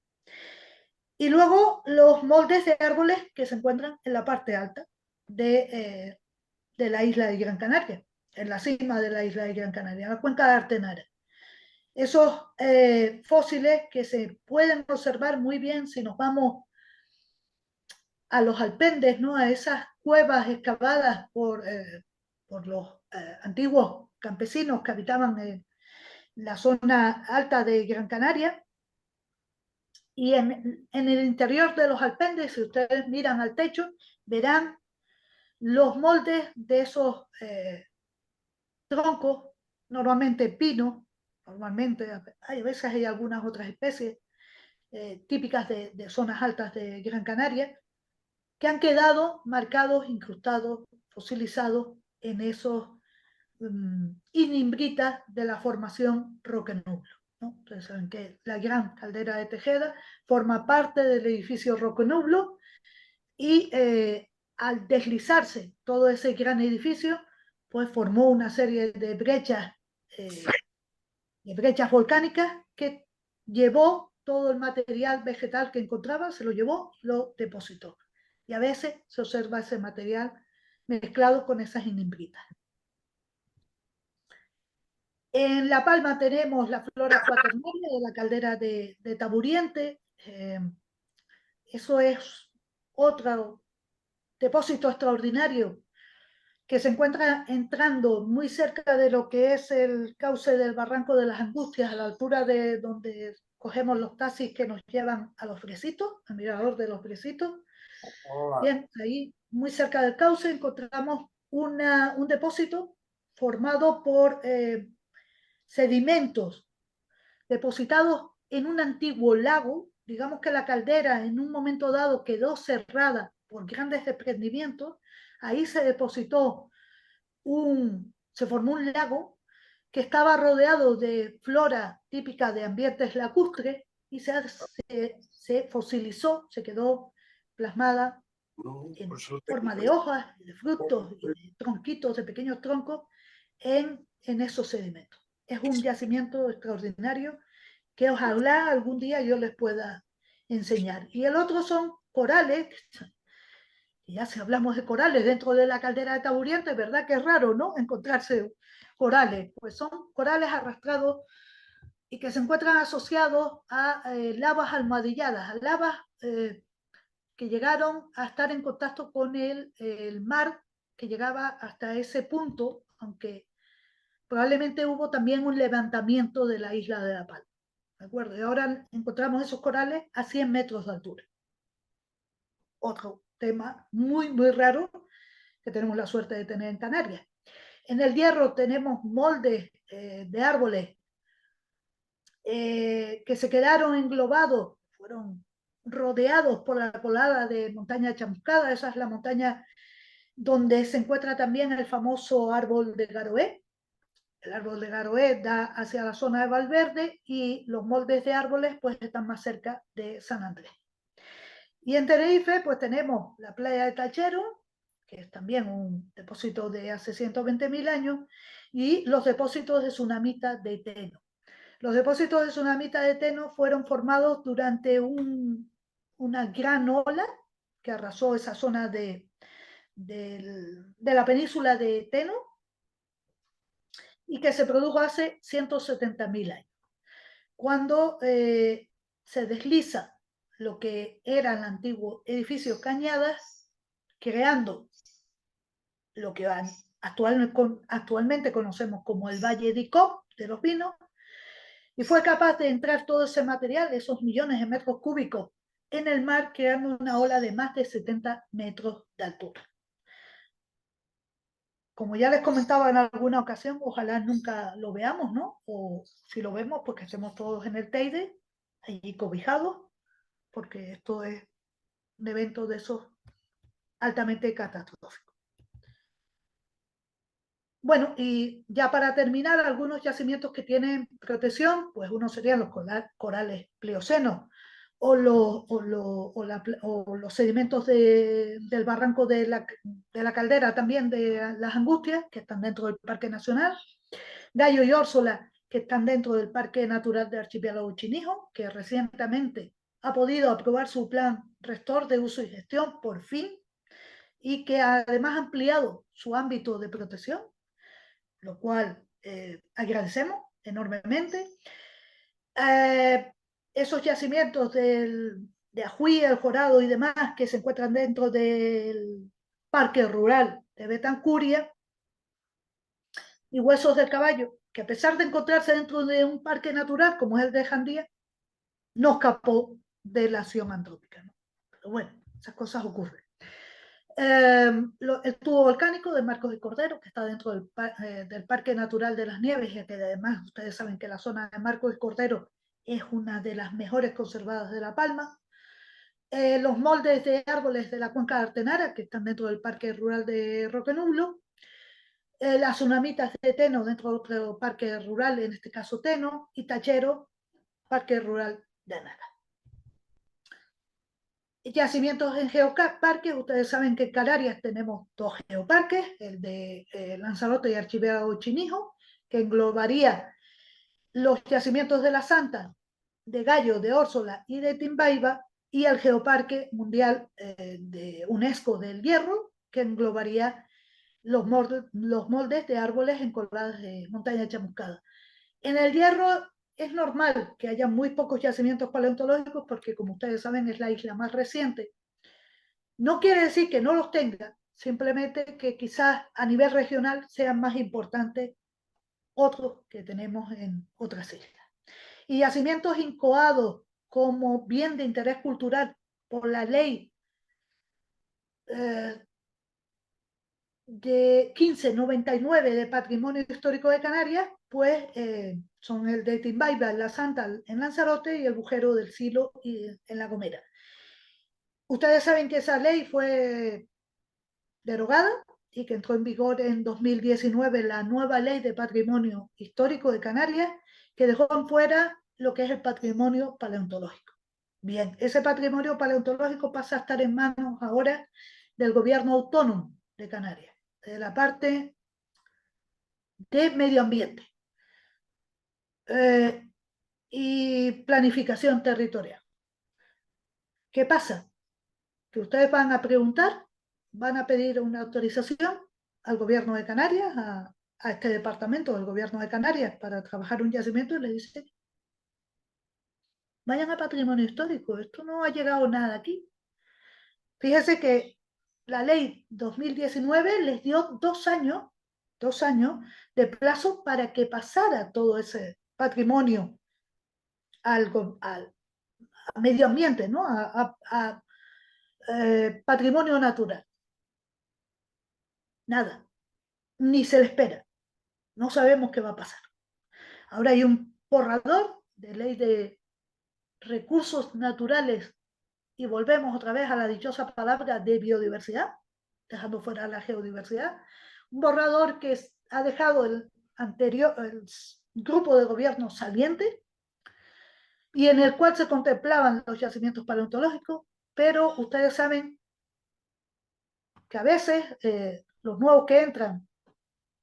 Y luego los moldes de árboles que se encuentran en la parte alta de la isla de Gran Canaria, en la cima de la isla de Gran Canaria, en la cuenca de Artenara. Esos fósiles que se pueden observar muy bien si nos vamos a los alpendes, ¿no? A esas cuevas excavadas por los antiguos campesinos que habitaban en la zona alta de Gran Canaria. Y en el interior de los alpendes, si ustedes miran al techo, verán los moldes de esos troncos, normalmente pino, normalmente, hay, a veces hay algunas otras especies típicas de zonas altas de Gran Canaria, que han quedado marcados, incrustados, fosilizados en esos inimbritas de la formación Roque Nublo, ¿no? Ustedes saben que la gran caldera de Tejeda forma parte del edificio Roque Nublo y al deslizarse todo ese gran edificio, pues formó una serie de brechas volcánicas que llevó todo el material vegetal que encontraba, se lo llevó y lo depositó. Y a veces se observa ese material mezclado con esas inimbritas. En La Palma tenemos la flora cuaternaria de la caldera de Taburiente. Eso es otro depósito extraordinario que se encuentra entrando muy cerca de lo que es el cauce del Barranco de las Angustias, a la altura de donde cogemos los taxis que nos llevan a los Fresitos, al mirador de los Fresitos. Bien, ahí muy cerca del cauce encontramos un depósito formado por sedimentos depositados en un antiguo lago. Digamos que la caldera en un momento dado quedó cerrada por grandes desprendimientos. Ahí se depositó se formó un lago que estaba rodeado de flora típica de ambientes lacustres y se fosilizó, se quedó plasmada en forma de hojas, de frutos y de tronquitos, de pequeños troncos en esos sedimentos. Es un yacimiento extraordinario que ojalá algún día yo les pueda enseñar. Y el otro son corales. Y ya si hablamos de corales dentro de la caldera de Taburiente, ¿verdad que es raro, no? Encontrarse corales. Pues son corales arrastrados y que se encuentran asociados a lavas almohadilladas, a lavas que llegaron a estar en contacto con el mar que llegaba hasta ese punto, aunque probablemente hubo también un levantamiento de la isla de La Palma. ¿De acuerdo? Y ahora encontramos esos corales a 100 metros de altura. Otro tema muy, muy raro que tenemos la suerte de tener en Canarias. En el Hierro tenemos moldes de árboles que se quedaron englobados, fueron rodeados por la colada de montaña chamuscada. Esa es la montaña donde se encuentra también el famoso árbol de Garoé. El árbol de Garoé da hacia la zona de Valverde y los moldes de árboles pues están más cerca de San Andrés. Y en Tenerife pues tenemos la playa de Tachero, que es también un depósito de hace 120.000 años, y los depósitos de tsunamita de Teno. Los depósitos de tsunamita de Teno fueron formados durante una gran ola que arrasó esa zona de la península de Teno y que se produjo hace 170.000 años. Cuando se desliza lo que era el antiguo edificio Cañadas, creando lo que actualmente conocemos como el Valle de Icop, de los Vinos, y fue capaz de entrar todo ese material, esos millones de metros cúbicos, en el mar, creando una ola de más de 70 metros de altura. Como ya les comentaba en alguna ocasión, ojalá nunca lo veamos, ¿no? O si lo vemos, pues que estemos todos en el Teide, allí cobijados, porque esto es un evento de esos altamente catastróficos. Bueno, y ya para terminar, algunos yacimientos que tienen protección, pues uno serían los corales plioceno o los sedimentos del barranco de la Caldera, también de las Angustias, que están dentro del Parque Nacional, Gallo y Órsola, que están dentro del Parque Natural del Archipiélago Chinijo, que recientemente ha podido aprobar su plan rector de uso y gestión, por fin, y que además ha ampliado su ámbito de protección, lo cual agradecemos enormemente. Esos yacimientos de Ajuí, El Jorado y demás que se encuentran dentro del Parque Rural de Betancuria y Huesos del Caballo, que a pesar de encontrarse dentro de un parque natural como es el de Jandía, no escapó de la acción antrópica, ¿no? Pero bueno, esas cosas ocurren. El tubo volcánico de Marcos y Cordero, que está dentro del Parque Natural de las Nieves, y que además ustedes saben que la zona de Marcos y Cordero es una de las mejores conservadas de La Palma. Los moldes de árboles de la cuenca de Artenara, que están dentro del Parque Rural de Roque Nublo. Las tsunamitas de Teno dentro de otro parque rural, en este caso Teno, y Tachero, Parque Rural de Nara. Yacimientos en geoparques, ustedes saben que en Canarias tenemos dos geoparques, el de Lanzarote y Archipiélago Chinijo, que englobaría los yacimientos de la Santa, de Gallo, de Órsola y de Timbayba, y el Geoparque Mundial de UNESCO del Hierro, que englobaría los moldes de árboles en coladas de montaña chamuscada. En el Hierro es normal que haya muy pocos yacimientos paleontológicos porque, como ustedes saben, es la isla más reciente. No quiere decir que no los tenga, simplemente que quizás a nivel regional sean más importantes otros que tenemos en otras islas. Y yacimientos incoados como bien de interés cultural por la ley de 1599 de Patrimonio Histórico de Canarias, pues son el de Timbayba en La Santa, en Lanzarote, y el Bujero del Silo en La Gomera. Ustedes saben que esa ley fue derogada y que entró en vigor en 2019 la nueva ley de Patrimonio Histórico de Canarias, que dejó en fuera lo que es el patrimonio paleontológico. Bien, ese patrimonio paleontológico pasa a estar en manos ahora del gobierno autónomo de Canarias, de la parte de medio ambiente y planificación territorial. ¿Qué pasa? Que ustedes van a preguntar, van a pedir una autorización al gobierno de Canarias, a este departamento del gobierno de Canarias para trabajar un yacimiento, y le dicen, vayan a patrimonio histórico, esto no ha llegado nada aquí. Fíjese que la ley 2019 les dio 2 años de plazo para que pasara todo ese patrimonio al medio ambiente, ¿no? a patrimonio natural. Nada, ni se le espera. No sabemos qué va a pasar. Ahora hay un borrador de ley de recursos naturales y volvemos otra vez a la dichosa palabra de biodiversidad, dejando fuera la geodiversidad. Un borrador que ha dejado el grupo de gobierno saliente y en el cual se contemplaban los yacimientos paleontológicos, pero ustedes saben que a veces los nuevos que entran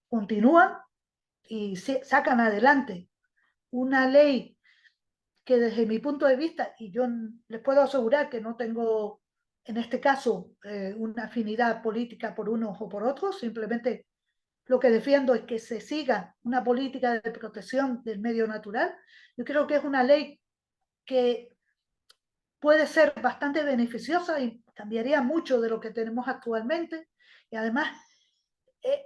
continúan y sacan adelante una ley que desde mi punto de vista, y yo les puedo asegurar que no tengo en este caso una afinidad política por unos o por otros, simplemente lo que defiendo es que se siga una política de protección del medio natural. Yo creo que es una ley que puede ser bastante beneficiosa y cambiaría mucho de lo que tenemos actualmente, y además eh,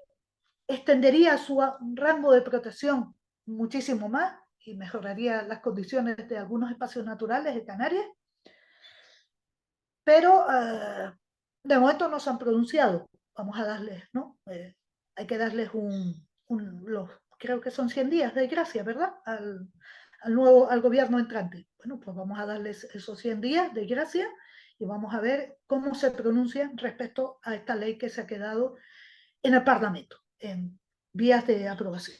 extendería su rango de protección muchísimo más y mejoraría las condiciones de algunos espacios naturales de Canarias, pero de momento no se han pronunciado. Vamos a darles, ¿no? Hay que darles creo que son 100 días de gracia, ¿verdad? Al gobierno entrante. Bueno, pues vamos a darles esos 100 días de gracia y vamos a ver cómo se pronuncian respecto a esta ley que se ha quedado en el Parlamento, en vías de aprobación.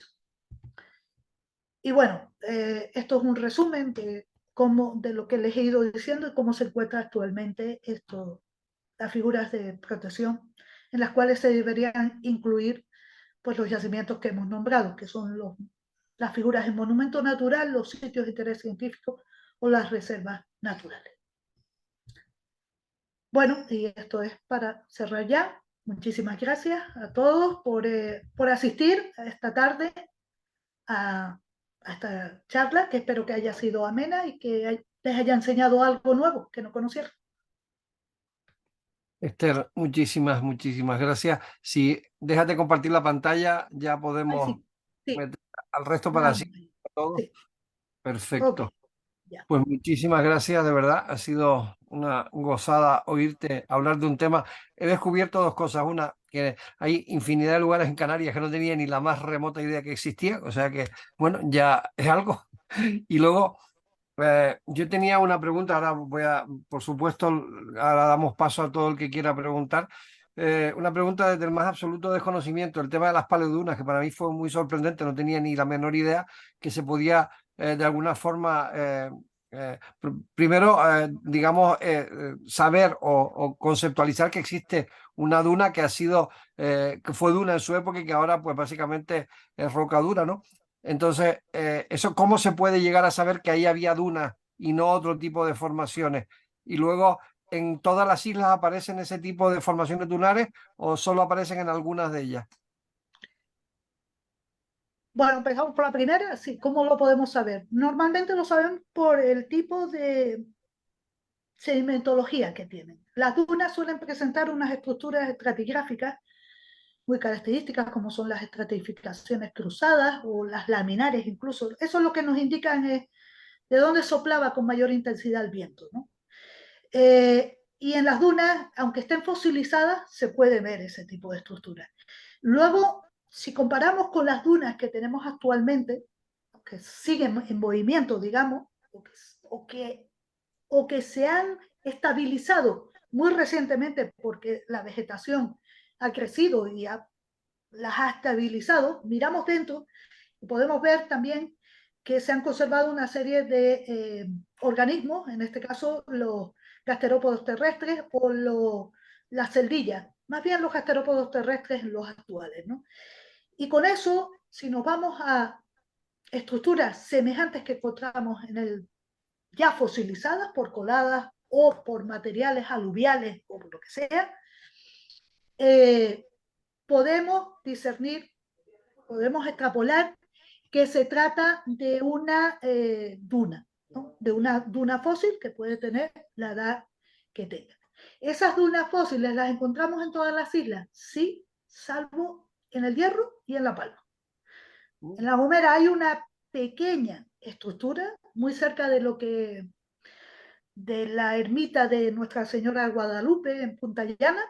Y bueno, esto es un resumen de lo que les he ido diciendo y cómo se encuentra actualmente las figuras de protección en las cuales se deberían incluir pues, los yacimientos que hemos nombrado, que son las figuras en monumento natural, los sitios de interés científico o las reservas naturales. Bueno, y esto es para cerrar ya. Muchísimas gracias a todos por asistir esta tarde a esta charla, que espero que haya sido amena y que les haya enseñado algo nuevo que no conocieron. Esther, muchísimas gracias. Si déjate compartir la pantalla, ya Ay, podemos sí, sí, meter al resto para así vamos, todos. sí, ok, Perfecto. ya. Pues muchísimas gracias, de verdad. Ha sido una gozada oírte hablar de un tema. He descubierto dos cosas. Una, que hay infinidad de lugares en Canarias que no tenía ni la más remota idea que existía. O sea que, bueno, ya es algo. Y luego, yo tenía una pregunta. Ahora voy a, por supuesto, ahora damos paso a todo el que quiera preguntar. Una pregunta desde el más absoluto desconocimiento. El tema de las paleodunas, que para mí fue muy sorprendente. No tenía ni la menor idea que se podía, de alguna forma, primero, digamos, saber o conceptualizar que existe una duna que ha sido, que fue duna en su época y que ahora, pues básicamente es roca dura, ¿no? Entonces, eso, ¿cómo se puede llegar a saber que ahí había dunas y no otro tipo de formaciones? Y luego, ¿en todas las islas aparecen ese tipo de formaciones dunares o solo aparecen en algunas de ellas? Bueno, empezamos por la primera. Sí, ¿cómo lo podemos saber? Normalmente lo sabemos por el tipo de sedimentología que tienen. Las dunas suelen presentar unas estructuras estratigráficas muy características, como son las estratificaciones cruzadas o las laminares incluso. Eso es lo que nos indican es de dónde soplaba con mayor intensidad el viento, ¿no? Y en las dunas, aunque estén fosilizadas, se puede ver ese tipo de estructuras. Luego, si comparamos con las dunas que tenemos actualmente, que siguen en movimiento, digamos, o que, o que se han estabilizado muy recientemente porque la vegetación ha crecido y las ha estabilizado, miramos dentro y podemos ver también que se han conservado una serie de organismos, en este caso los gasterópodos terrestres o las celdillas, más bien los gasterópodos terrestres los actuales, ¿no? Y con eso, si nos vamos a estructuras semejantes que encontramos ya fosilizadas por coladas o por materiales aluviales o por lo que sea, eh, podemos discernir, podemos extrapolar que se trata de una duna, ¿no? De una duna fósil que puede tener la edad que tenga. Esas dunas fósiles las encontramos en todas las islas, sí, salvo en el Hierro y en La Palma. En La Gomera hay una pequeña estructura muy cerca de la ermita de Nuestra Señora de Guadalupe en Punta Llana.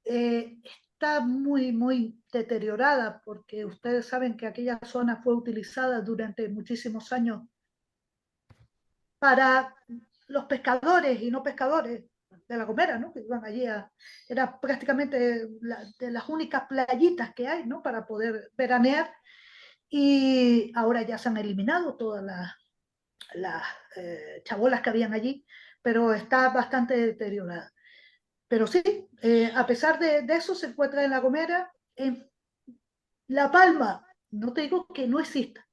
Está muy deteriorada porque ustedes saben que aquella zona fue utilizada durante muchísimos años para los pescadores y no pescadores de La Gomera, ¿no? Que iban allí era prácticamente de las únicas playitas que hay, ¿no? Para poder veranear, y ahora ya se han eliminado todas las chabolas que habían allí, pero está bastante deteriorada. Pero sí, a pesar de eso, se encuentra en La Gomera. En La Palma, no te digo que no exista,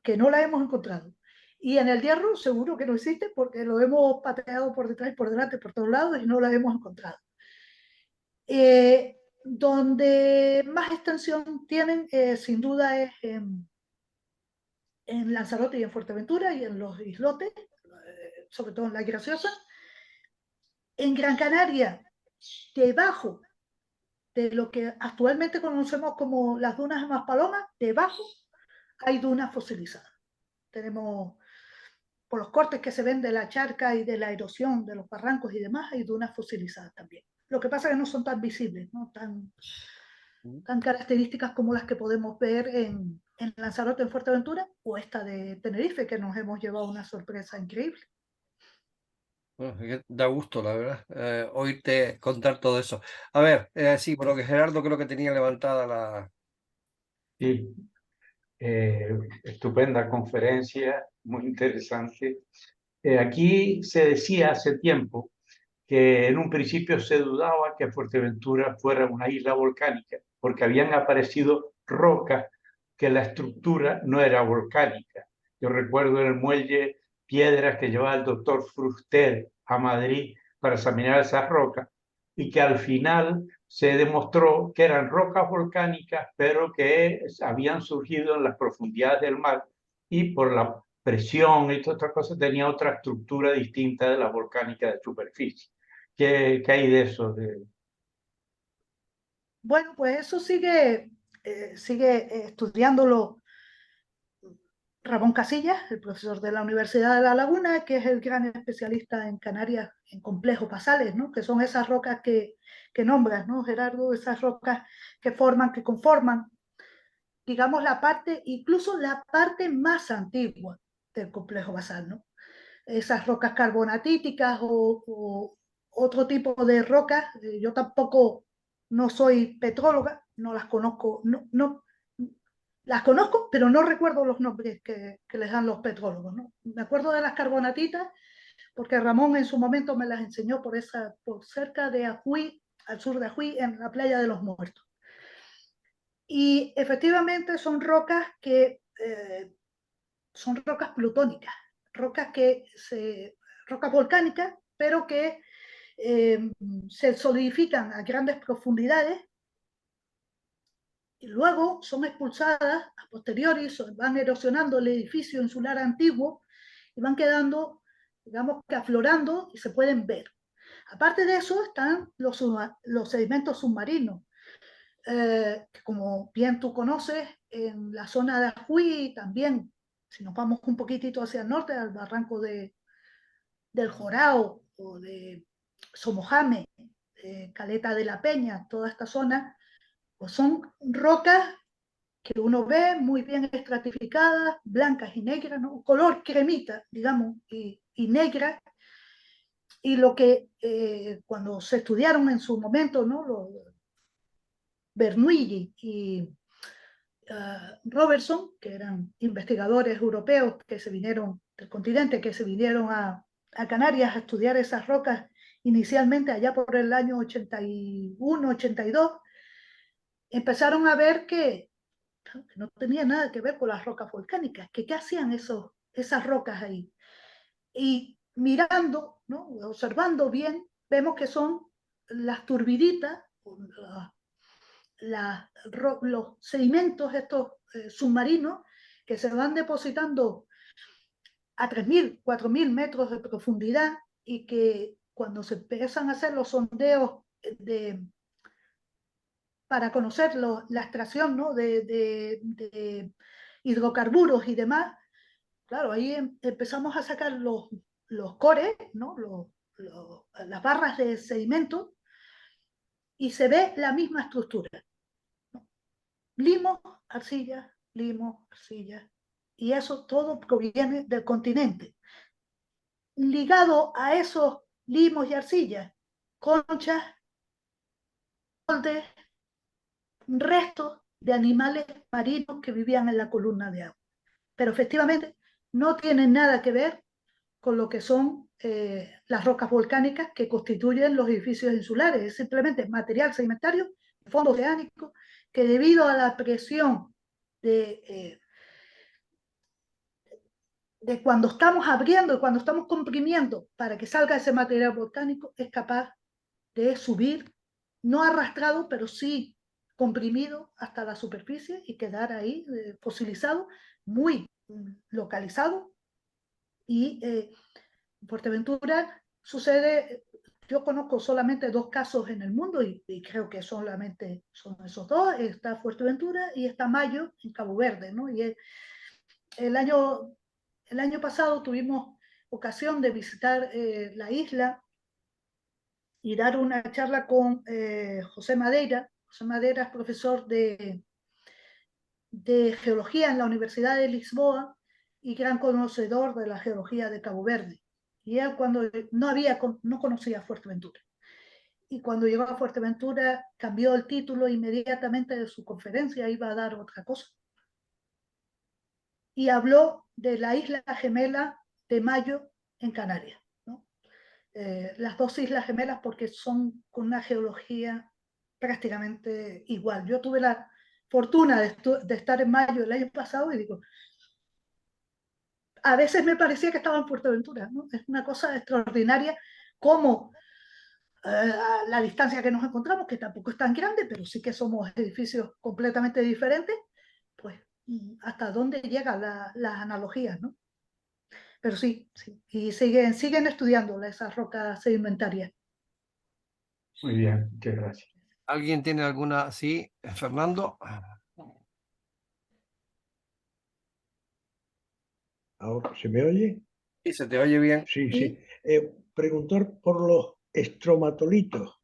que no la hemos encontrado. Y en el Hierro seguro que no existe porque lo hemos pateado por detrás y por delante, por todos lados, y no la hemos encontrado. Donde más extensión tienen, sin duda, es en Lanzarote y en Fuerteventura y en los islotes, sobre todo en La Graciosa. En Gran Canaria, debajo de lo que actualmente conocemos como las dunas de Maspalomas, debajo hay dunas fosilizadas. Tenemos, por los cortes que se ven de la charca y de la erosión de los barrancos y demás, hay dunas fosilizadas también. Lo que pasa es que no son tan visibles, no tan características como las que podemos ver en Lanzarote, en Fuerteventura, o esta de Tenerife, que nos hemos llevado una sorpresa increíble. Bueno, es que da gusto, la verdad, oírte contar todo eso. A ver, sí, por lo que Gerardo creo que tenía levantada la... Sí, estupenda conferencia, muy interesante. Aquí se decía hace tiempo que en un principio se dudaba que Fuerteventura fuera una isla volcánica, porque habían aparecido rocas que la estructura no era volcánica. Yo recuerdo en el muelle piedras que llevaba el doctor Frustel a Madrid para examinar esas rocas y que al final se demostró que eran rocas volcánicas, pero que habían surgido en las profundidades del mar y por la presión y todas otras cosas tenía otra estructura distinta de la volcánica de superficie. ¿Qué hay de eso? Bueno, pues eso sigue estudiándolo Ramón Casillas, el profesor de la Universidad de La Laguna, que es el gran especialista en Canarias, en complejos basales, ¿no? Que son esas rocas que nombras, ¿no, Gerardo? Esas rocas que conforman, digamos, incluso la parte más antigua del complejo basal, ¿no? Esas rocas carbonatíticas o otro tipo de rocas. Yo tampoco no soy petróloga, no las conozco, no, las conozco, pero no recuerdo los nombres que les dan los petrólogos, ¿no? Me acuerdo de las carbonatitas porque Ramón en su momento me las enseñó por cerca de Ajuy, al sur de Ajuy, en la playa de los Muertos. Y efectivamente son rocas plutónicas, rocas rocas volcánicas, pero que eh, se solidifican a grandes profundidades y luego son expulsadas a posteriori, van erosionando el edificio insular antiguo y van quedando, digamos que aflorando y se pueden ver. Aparte de eso están los sedimentos submarinos, que como bien tú conoces, en la zona de Ajuy también, si nos vamos un poquitito hacia el norte, al barranco del Jorao o de Somojame, Caleta de la Peña, toda esta zona, pues son rocas que uno ve muy bien estratificadas, blancas y negras, ¿no? Color cremita, digamos, y negra. Y lo que cuando se estudiaron en su momento, ¿no? Los Bernoulli y Robertson, que eran investigadores europeos que se vinieron del continente, que se vinieron a Canarias a estudiar esas rocas inicialmente allá por el año 81, 82, empezaron a ver que no tenía nada que ver con las rocas volcánicas, que qué hacían esas rocas ahí. Y mirando, ¿no? Observando bien, vemos que son las turbiditas, los sedimentos estos submarinos que se van depositando a 3.000, 4.000 metros de profundidad y que cuando se empiezan a hacer los sondeos para conocer la extracción, ¿no? de hidrocarburos y demás, claro, ahí empezamos a sacar los cores, ¿no? Las barras de sedimento y se ve la misma estructura, ¿no? Limos, arcilla, y eso todo proviene del continente. Ligado a esos limos y arcillas, conchas, moldes, restos de animales marinos que vivían en la columna de agua. Pero efectivamente no tienen nada que ver con lo que son las rocas volcánicas que constituyen los edificios insulares. Es simplemente material sedimentario, fondo oceánico, que debido a la presión de, de cuando estamos abriendo y cuando estamos comprimiendo para que salga ese material volcánico, es capaz de subir, no arrastrado, pero sí comprimido hasta la superficie y quedar ahí fosilizado, muy localizado. Y Fuerteventura sucede, yo conozco solamente 2 casos en el mundo y creo que solamente son esos 2, está Fuerteventura y está Mayo en Cabo Verde, ¿no? Y el año, el año pasado tuvimos ocasión de visitar la isla y dar una charla con José Madeira. José Madeira es profesor de geología en la Universidad de Lisboa y gran conocedor de la geología de Cabo Verde. Y él cuando no conocía Fuerteventura. y cuando llegó a Fuerteventura cambió el título inmediatamente de su conferencia, iba a dar otra cosa. Y habló de la isla gemela de Mayo en Canarias, ¿no? Las dos islas gemelas porque son con una geología prácticamente igual. Yo tuve la fortuna de estar en Mayo el año pasado y digo, a veces me parecía que estaba en Fuerteventura, ¿no? Es una cosa extraordinaria como a la distancia que nos encontramos, que tampoco es tan grande, pero sí que somos edificios completamente diferentes, pues hasta dónde llegan las analogías, ¿no? Pero sí, sí. Y siguen estudiando esas rocas sedimentarias. Muy bien, muchas gracias. ¿Alguien tiene alguna? Sí, Fernando. Ahora, ¿se me oye? Sí, se te oye bien. Sí, Sí. sí. Preguntar por los estromatolitos.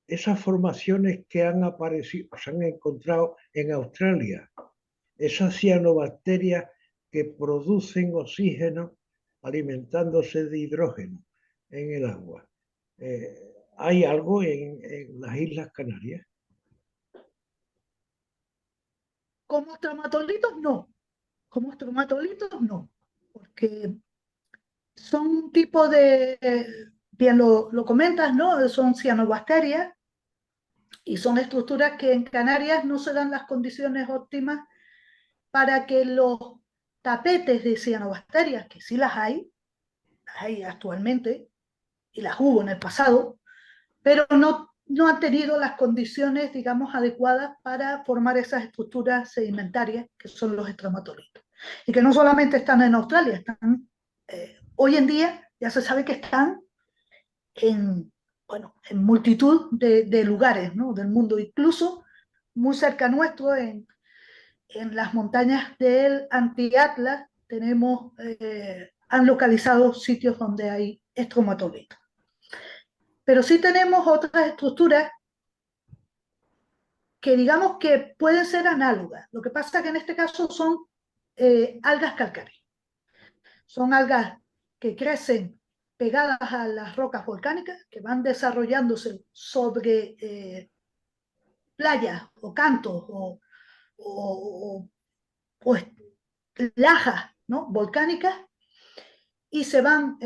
Esas formaciones que han aparecido, se han encontrado en Australia, esas cianobacterias que producen oxígeno alimentándose de hidrógeno en el agua. ¿Hay algo en las Islas Canarias? Como estromatolitos, no. Como estromatolitos, no. Porque son un tipo de, bien lo comentas, ¿no? Son cianobacterias y son estructuras que en Canarias no se dan las condiciones óptimas para que los tapetes de cianobacterias, que sí las hay actualmente, y las hubo en el pasado, pero no han tenido las condiciones, digamos, adecuadas para formar esas estructuras sedimentarias que son los estromatolitos. Y que no solamente están en Australia, están, hoy en día ya se sabe que están en, bueno, en multitud de lugares, ¿no? Del mundo, incluso muy cerca nuestro, en las montañas del Anti-Atlas, han localizado sitios donde hay estromatolitos. Pero sí tenemos otras estructuras que digamos que pueden ser análogas. Lo que pasa es que en este caso son algas calcáreas. Son algas que crecen pegadas a las rocas volcánicas, que van desarrollándose sobre playas o cantos o, o lajas, ¿no? Volcánicas, y se van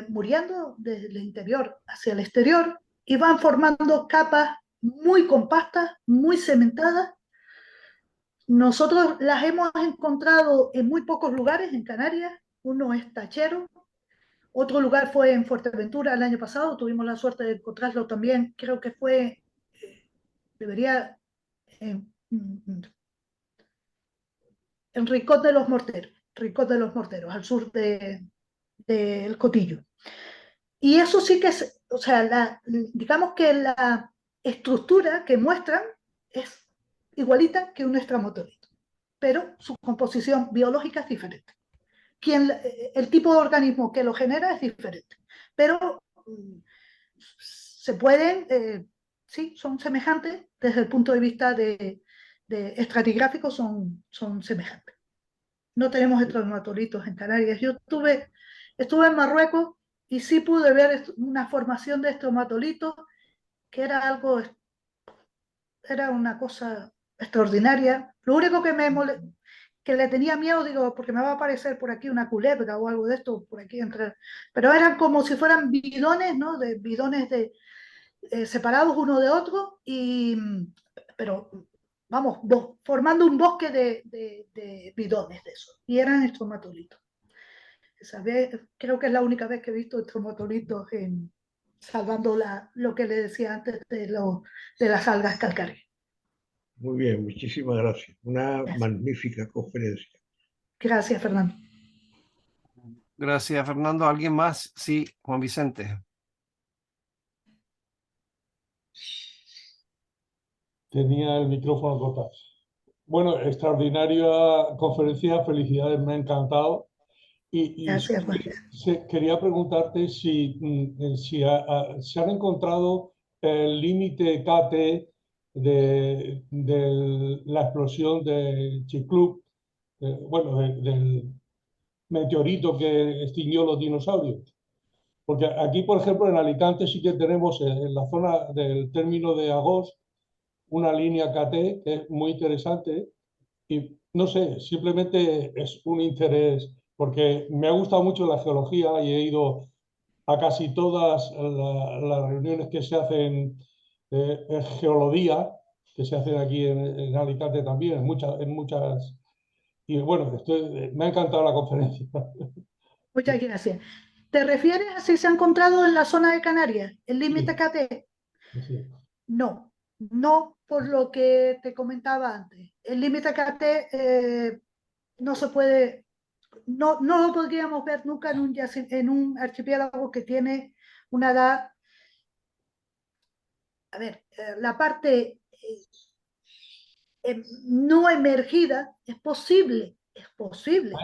muriendo desde el interior hacia el exterior y van formando capas muy compactas, muy cementadas. Nosotros las hemos encontrado en muy pocos lugares en Canarias. Uno es Tachero, otro lugar fue en Fuerteventura el año pasado, tuvimos la suerte de encontrarlo también, creo que fue, debería, en, en Rincón de los Morteros, al sur del Cotillo. Y eso sí que es, o sea, digamos que la estructura que muestran es igualita que un estromatolito, pero su composición biológica es diferente. El tipo de organismo que lo genera es diferente, pero se pueden, sí, son semejantes desde el punto de vista de estratigráfico, son semejantes. No tenemos estromatolitos en Canarias. Estuve en Marruecos y sí pude ver una formación de estromatolitos que era una cosa extraordinaria. Lo único que le tenía miedo, digo, porque me va a aparecer por aquí una culebra o algo de esto, por aquí entre. Pero eran como si fueran bidones, ¿no? Bidones separados uno de otro, pero vamos, formando un bosque de bidones de esos. Y eran estromatolitos. Creo que es la única vez que he visto estromatolitos salvando lo que le decía antes de las algas calcáreas. Muy bien, muchísimas gracias. Una Gracias, magnífica conferencia. gracias Fernando. Gracias, Fernando. ¿Alguien más? Sí, Juan Vicente. Tenía el micrófono cortado. Bueno, extraordinaria conferencia, felicidades, me ha encantado. Y Gracias, Juan. quería preguntarte si se han encontrado el límite KT de la explosión de Chicxulub, bueno, del meteorito que extinguió los dinosaurios. Porque aquí, por ejemplo, en Alicante sí que tenemos en la zona del término de Agós una línea KT que es muy interesante y no sé, simplemente es un interés porque me ha gustado mucho la geología y he ido a casi todas las reuniones que se hacen en geología, que se hacen aquí en Alicante también, en muchas. Y bueno, me ha encantado la conferencia. Muchas gracias. ¿Te refieres a si se ha encontrado en la zona de Canarias el límite Sí, KT? sí. No, no por lo que te comentaba antes. El límite KT no se puede, no lo podríamos ver nunca en un archipiélago que tiene una edad. A ver, la parte no emergida es posible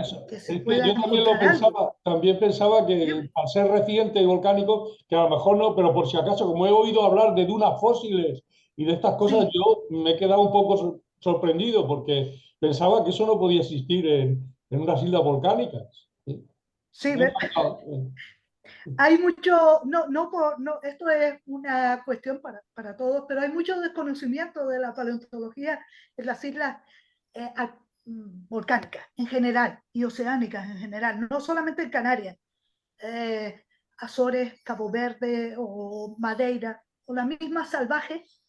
Eso. que se Es que pueda yo también lo encontrar algo. pensaba, también pensaba que al ser reciente y volcánico, que a lo mejor no, pero por si acaso, como he oído hablar de dunas fósiles y de estas cosas, Sí, yo me he quedado un poco sorprendido porque pensaba que eso no podía existir en unas islas volcánicas. Sí. sí, Me ha encantado. hay mucho, no, esto es una cuestión para todos, pero hay mucho desconocimiento de la paleontología en las islas volcánicas en general y oceánicas en general, no solamente en Canarias, eh, Azores, Cabo Verde o Madeira, o las mismas salvajes,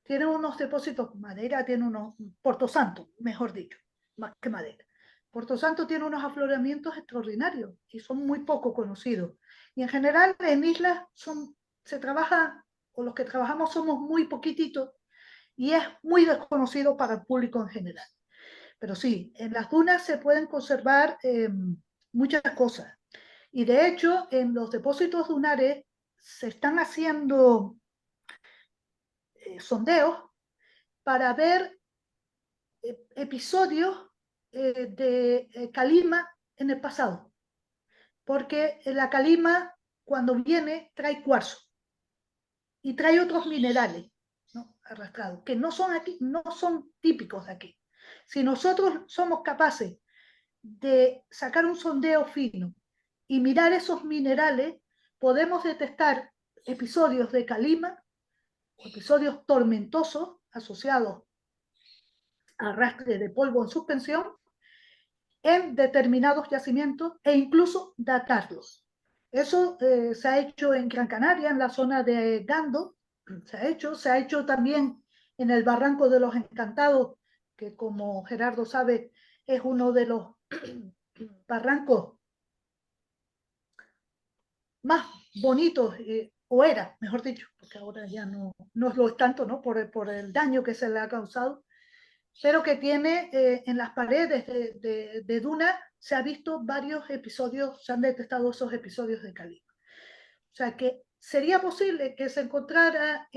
tienen unos depósitos, Madeira tiene unos, Porto Santo, mejor dicho, más que Madeira. Porto Santo tiene unos afloramientos extraordinarios y son muy poco conocidos. Y en general en islas se trabaja, o los que trabajamos somos muy poquititos y es muy desconocido para el público en general. Pero sí, en las dunas se pueden conservar muchas cosas. Y de hecho, en los depósitos dunares se están haciendo sondeos para ver episodios de calima en el pasado, porque la calima cuando viene trae cuarzo y trae otros minerales, ¿no?, arrastrados, que no son aquí, no son típicos de aquí. Si nosotros somos capaces de sacar un sondeo fino y mirar esos minerales, podemos detectar episodios de calima, episodios tormentosos asociados a arrastre de polvo en suspensión en determinados yacimientos e incluso datarlos. Eso se ha hecho en Gran Canaria, en la zona de Gando, se ha hecho también en el Barranco de los Encantados, que como Gerardo sabe es uno de los barrancos más bonitos, o era, mejor dicho, porque ahora ya no lo es tanto, ¿no?, por el daño que se le ha causado, pero que tiene en las paredes de Duna, se ha visto varios episodios, se han detectado esos episodios de calima. O sea que sería posible que se encontrara,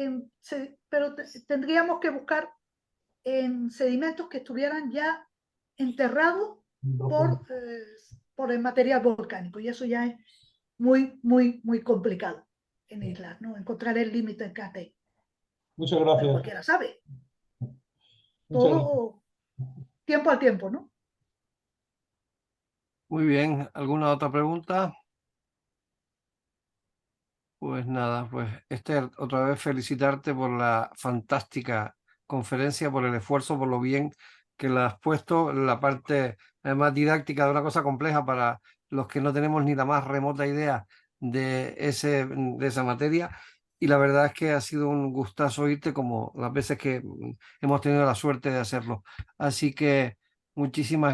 pero tendríamos que buscar en sedimentos que estuvieran ya enterrados por el material volcánico, y eso ya es muy, muy, muy complicado en islas, ¿no?, encontrar el límite en KT. Muchas Pero gracias. cualquiera sabe, Muchas gracias. todo tiempo al tiempo, ¿no? Muy bien, ¿alguna otra pregunta? Pues nada, pues Esther, otra vez felicitarte por la fantástica conferencia, por el esfuerzo, por lo bien que la has puesto, la parte además didáctica de una cosa compleja para los que no tenemos ni la más remota idea de esa materia. Y la verdad es que ha sido un gustazo oírte como las veces que hemos tenido la suerte de hacerlo. Así que muchísimas gracias.